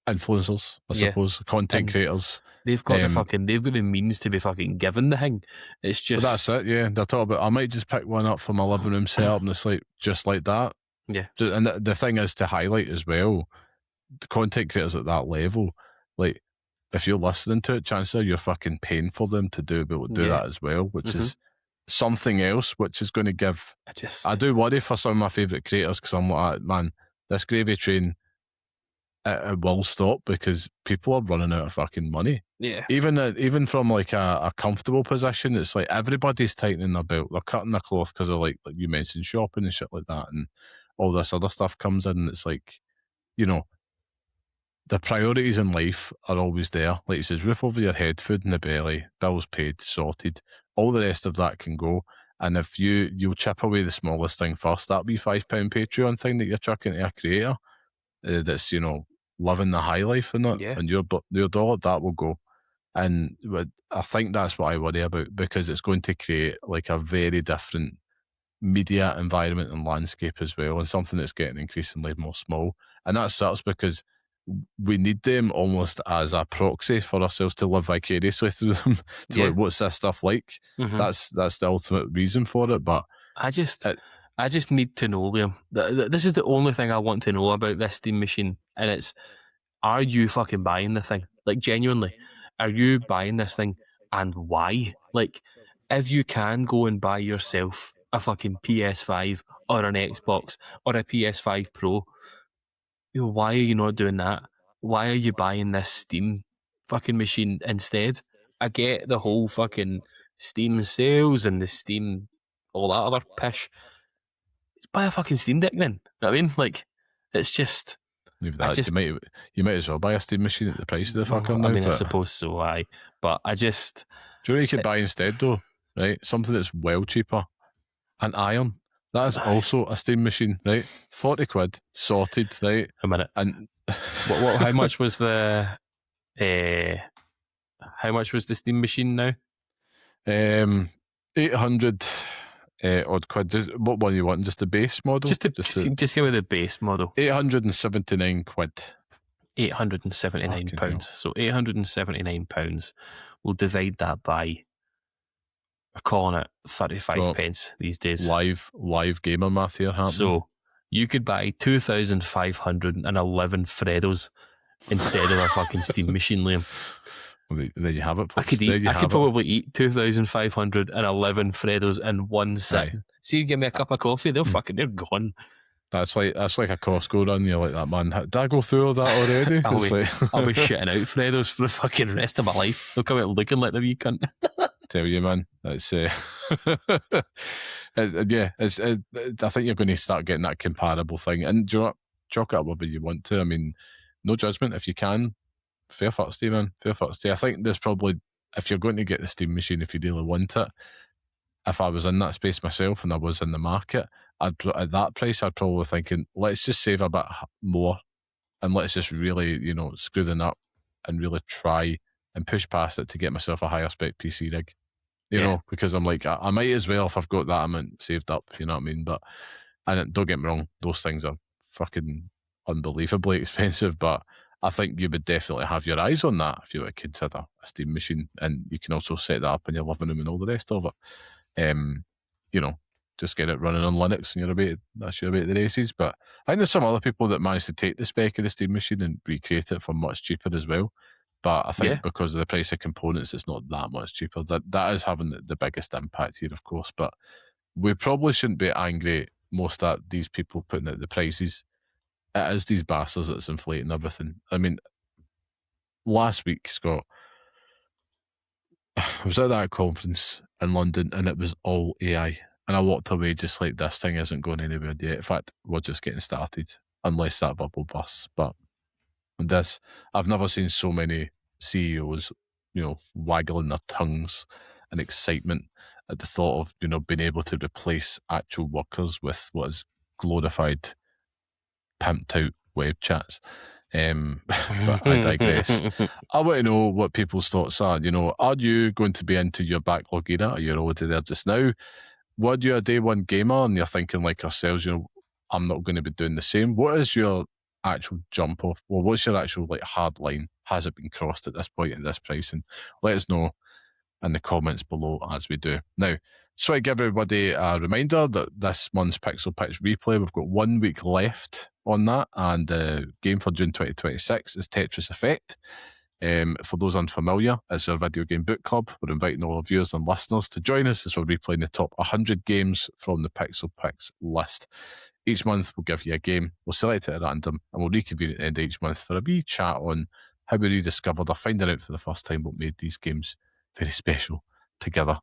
influencers, I suppose, content creators. They've got they've got the means to be fucking given the thing. It's just, but that's it, yeah. They're talking about, I might just pick one up for my living room setup, and it's like, just like that. Yeah. And the thing is to highlight as well, the content creators at that level, like, if you're listening to it, chances are you're fucking paying for them to do that as well, which is something else, which is going to give. I do worry for some of my favourite creators, because I'm like, man, this gravy train, it will stop because people are running out of fucking money. Yeah. Even from like a comfortable position, it's like everybody's tightening their belt. They're cutting their cloth because of like you mentioned, shopping and shit like that, and all this other stuff comes in. And it's like, the priorities in life are always there. Like you says, roof over your head, food in the belly, bills paid, sorted. All the rest of that can go. And if you'll chip away the smallest thing first, that wee £5 Patreon thing that you're chucking to a creator that's, living the high life in it, and your dollar, that will go. And I think that's what I worry about, because it's going to create like a very different media environment and landscape as well, and something that's getting increasingly more small. And that sucks, because we need them almost as a proxy for ourselves to live vicariously through them. Like, what's this stuff like? That's the ultimate reason for it. But I just need to know, Liam. This is the only thing I want to know about this Steam machine, and it's, are you fucking buying the thing? Like, genuinely, are you buying this thing, and why? Like, if you can go and buy yourself a fucking PS5 or an Xbox or a PS5 Pro, why are you not doing that? Why are you buying this Steam fucking machine instead? I get the whole fucking Steam sales and the Steam, all that other pish. Just buy a fucking Steam Deck then. You know what I mean? Like, it's just... Leave that. You might as well buy a Steam machine at the price of the fucker now. I mean, I suppose so, aye. But I just... Do you know what you could buy instead, though? Right? Something that's well cheaper. An iron. That is also a Steam machine, right? 40 quid, sorted, right? A minute. And how much was the... how much was the Steam machine now? 800 odd quid. What one you want? Just the base model? Just give me the base model. 879 quid. £879. So £879. We'll divide that by, we're calling it 35 pence these days. Live gamer math here happening. So you could buy 2,511 Freddos instead of a fucking Steam machine, Liam. Well, there you have it. I could probably eat 2,511 Freddos in one sitting. Aye. See, you give me a cup of coffee, they're gone. That's like a Costco run. You're like, that man. Did I go through all that already? I'll be shitting out Freddos for the fucking rest of my life. They'll come out looking like the wee cunt. Tell you, man. That's I think you're going to start getting that comparable thing. And do you know what? Chalk it up whatever you want to. I mean, no judgment. If you can, fair fucks to you, man. Fair fucks to you. I think there's probably, if you're going to get the Steam machine, if you really want it, if I was in that space myself and I was in the market, at that price, I'd probably thinking, let's just save a bit more and let's just really, screw the nut and really try and push past it to get myself a higher spec PC rig. You know, because I'm like, I might as well if I've got that amount saved up, you know what I mean? But, and don't get me wrong, those things are fucking unbelievably expensive, but I think you would definitely have your eyes on that if you were to consider a Steam machine, and you can also set that up in your living room and all the rest of it. Just get it running on Linux and that's your way to the races. But I think there's some other people that managed to take the spec of the Steam machine and recreate it for much cheaper as well. But I think because of the price of components, it's not that much cheaper. That is having the biggest impact here, of course. But we probably shouldn't be angry most at these people putting out the prices. It is these bastards that's inflating everything. I mean, last week, Scott, I was at that conference in London and it was all AI. And I walked away just like, this thing isn't going anywhere yet. In fact, we're just getting started, unless that bubble bursts. But this, I've never seen so many CEOs, waggling their tongues in excitement at the thought of, being able to replace actual workers with what is glorified, pimped out web chats. But I digress. I want to know what people's thoughts are. Are you going to be into your backlog era? Are you already there just now? Were you a day one gamer and you're thinking like ourselves, I'm not going to be doing the same? What is your actual jump off? Well, what's your actual hard line? Has it been crossed at this point at this pricing? Let us know in the comments below as we do. Now, so I give everybody a reminder that this month's Pixel Pitch replay, we've got 1 week left on that, and the game for June 2026 is Tetris Effect. For those unfamiliar, it's our video game book club. We're inviting all our viewers and listeners to join us as we're replaying the top 100 games from the Pixel Picks list. Each month we'll give you a game, we'll select it at random, and we'll reconvene at the end of each month for a wee chat on how we rediscovered or finding out for the first time what made these games very special together.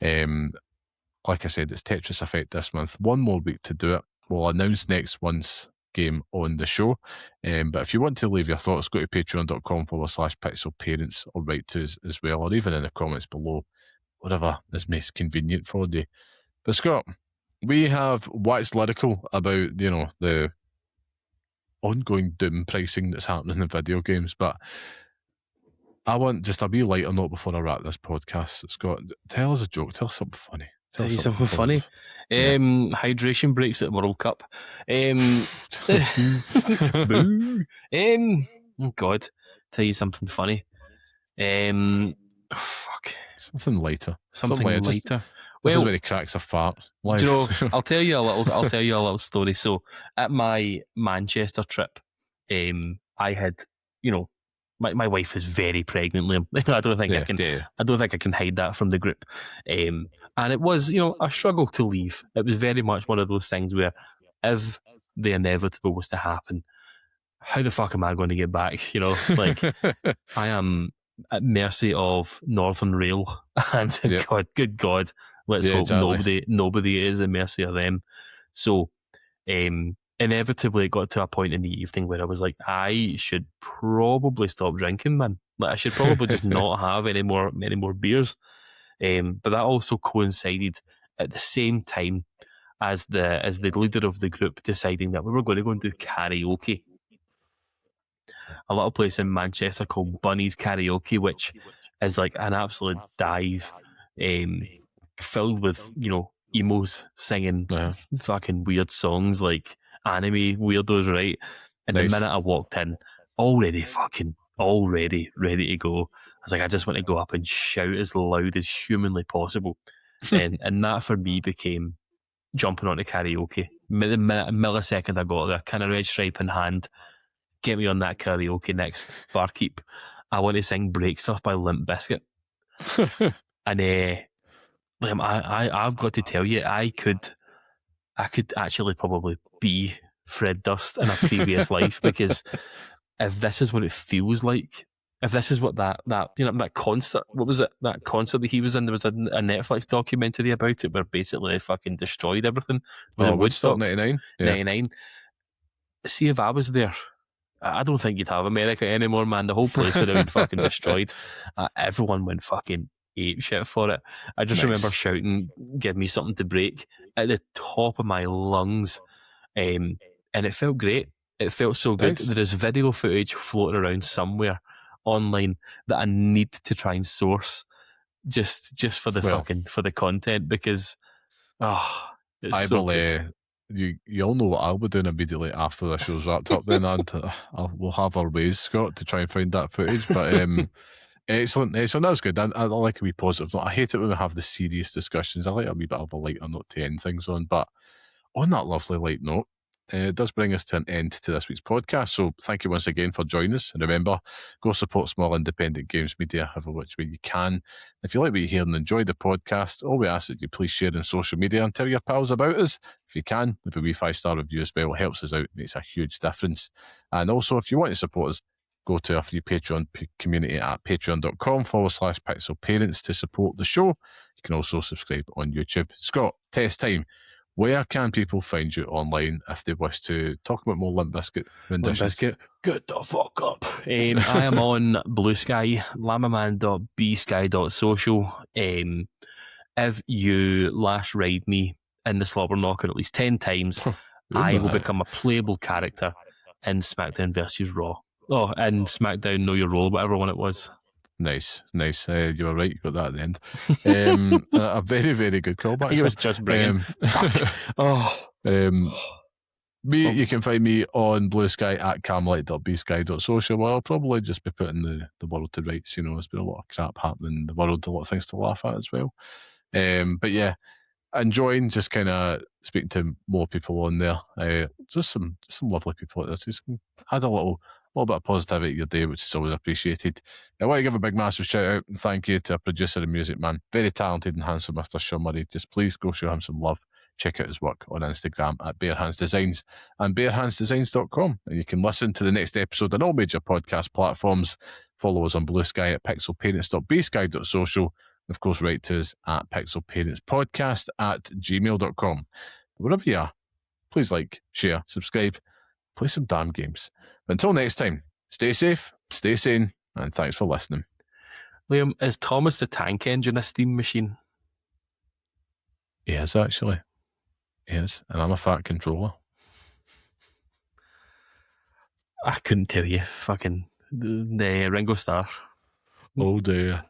Like I said, it's Tetris Effect this month. 1 more week to do it. We'll announce next month's game on the show. But if you want to leave your thoughts, go to patreon.com/pixelparents or write to us as well, or even in the comments below, whatever is most convenient for you. But Scott, we have waxed lyrical about, the ongoing doom pricing that's happening in video games, but I want just a wee lighter note before I wrap this podcast. Scott, tell us a joke. Tell us something funny. Tell you something funny. Hydration breaks at the World Cup. Oh God, tell you something funny. Fuck. Something lighter. Something lighter. This is where he cracks a fart. Do you know, I'll tell you a little story. So at my Manchester trip, I had, my wife is very pregnant, Liam. I don't think I can hide that from the group. And it was, a struggle to leave. It was very much one of those things where if the inevitable was to happen, how the fuck am I going to get back? I am at mercy of Northern Rail, and good God, let's hope nobody is at mercy of them. So, inevitably, it got to a point in the evening where I was like, I should probably stop drinking, man. I should probably just not have any more beers. But that also coincided at the same time as the leader of the group deciding that we were going to go and do karaoke. A little place in Manchester called Bunny's Karaoke, which is like an absolute dive, filled with emos singing fucking weird songs like anime weirdos, right? And the minute I walked in, already ready to go. I was like, I just want to go up and shout as loud as humanly possible. and that for me became jumping onto karaoke. The millisecond I got there, kind of red stripe in hand, get me on that karaoke next, barkeep. I want to sing Break Stuff by Limp Bizkit. And I've got to tell you, I could actually probably be Fred Durst in a previous life, because if this is what it feels like, if this is what that concert, what was it? That concert that he was in, there was a Netflix documentary about it where basically they fucking destroyed everything. Was it Woodstock 99? Yeah. 99. See, if I was there, I don't think you'd have America anymore, man. The whole place would have been fucking destroyed. Everyone went fucking ape shit for it. I just remember shouting, "Give me something to break," at the top of my lungs. And it felt great. It felt so good. Nice. There is video footage floating around somewhere online that I need to try and source just for the for the content, because it's so good. You all know what I'll be doing immediately after the show's wrapped up then, and we'll have our ways, Scott, to try and find that footage. But excellent. So that was good. I like a wee positive note. I hate it when we have the serious discussions. I like a wee bit of a lighter note to end things on. But on that lovely light note, it does bring us to an end to this week's podcast. So thank you once again for joining us. And remember, go support small independent games media however which way you can. If you like what you hear and enjoy the podcast, all we ask that you please share on social media and tell your pals about us. If you can, leave a wee 5-star review as well. It helps us out. It makes a huge difference. And also, if you want to support us, go to our free Patreon community at patreon.com/pixelparents to support the show. You can also subscribe on YouTube. Scott, test time. Where can people find you online if they wish to talk about more Limp Bizkit renditions? Limp Bizkit, get the fuck up. I am on Blue Sky, llamaman.bsky.social. If you last ride me in the slobber knocker at least 10 times, I will become a playable character in SmackDown versus Raw. Oh, and SmackDown Know Your Role, whatever one it was. Nice. You were right. You got that at the end. A very, very good callback. It was just brilliant. Me, you can find me on Blue Sky at camlight.bsky.social, where I'll probably just be putting the world to rights. There's been a lot of crap happening in the world, a lot of things to laugh at as well. But yeah, enjoying just kind of speaking to more people on there. Just some lovely people out there. Just add a little bit of positivity to your day, which is always appreciated. I want to give a big massive shout out and thank you to our producer and music man, very talented and handsome Mr. Sean Murray. Just please go show him some love. Check out his work on Instagram at Bare Hands Designs and barehandsdesigns.com. And you can listen to the next episode on all major podcast platforms. Follow us on Blue Sky at pixelparents.bsky.social. And of course, write to us at pixelparentspodcast@gmail.com. Wherever you are, please like, share, subscribe, play some damn games. Until next time, stay safe, stay sane, and thanks for listening. Liam, is Thomas the Tank Engine a steam machine? He is, actually. He is, and I'm a fat controller. I couldn't tell you. Fucking the Ringo Starr. Oh dear.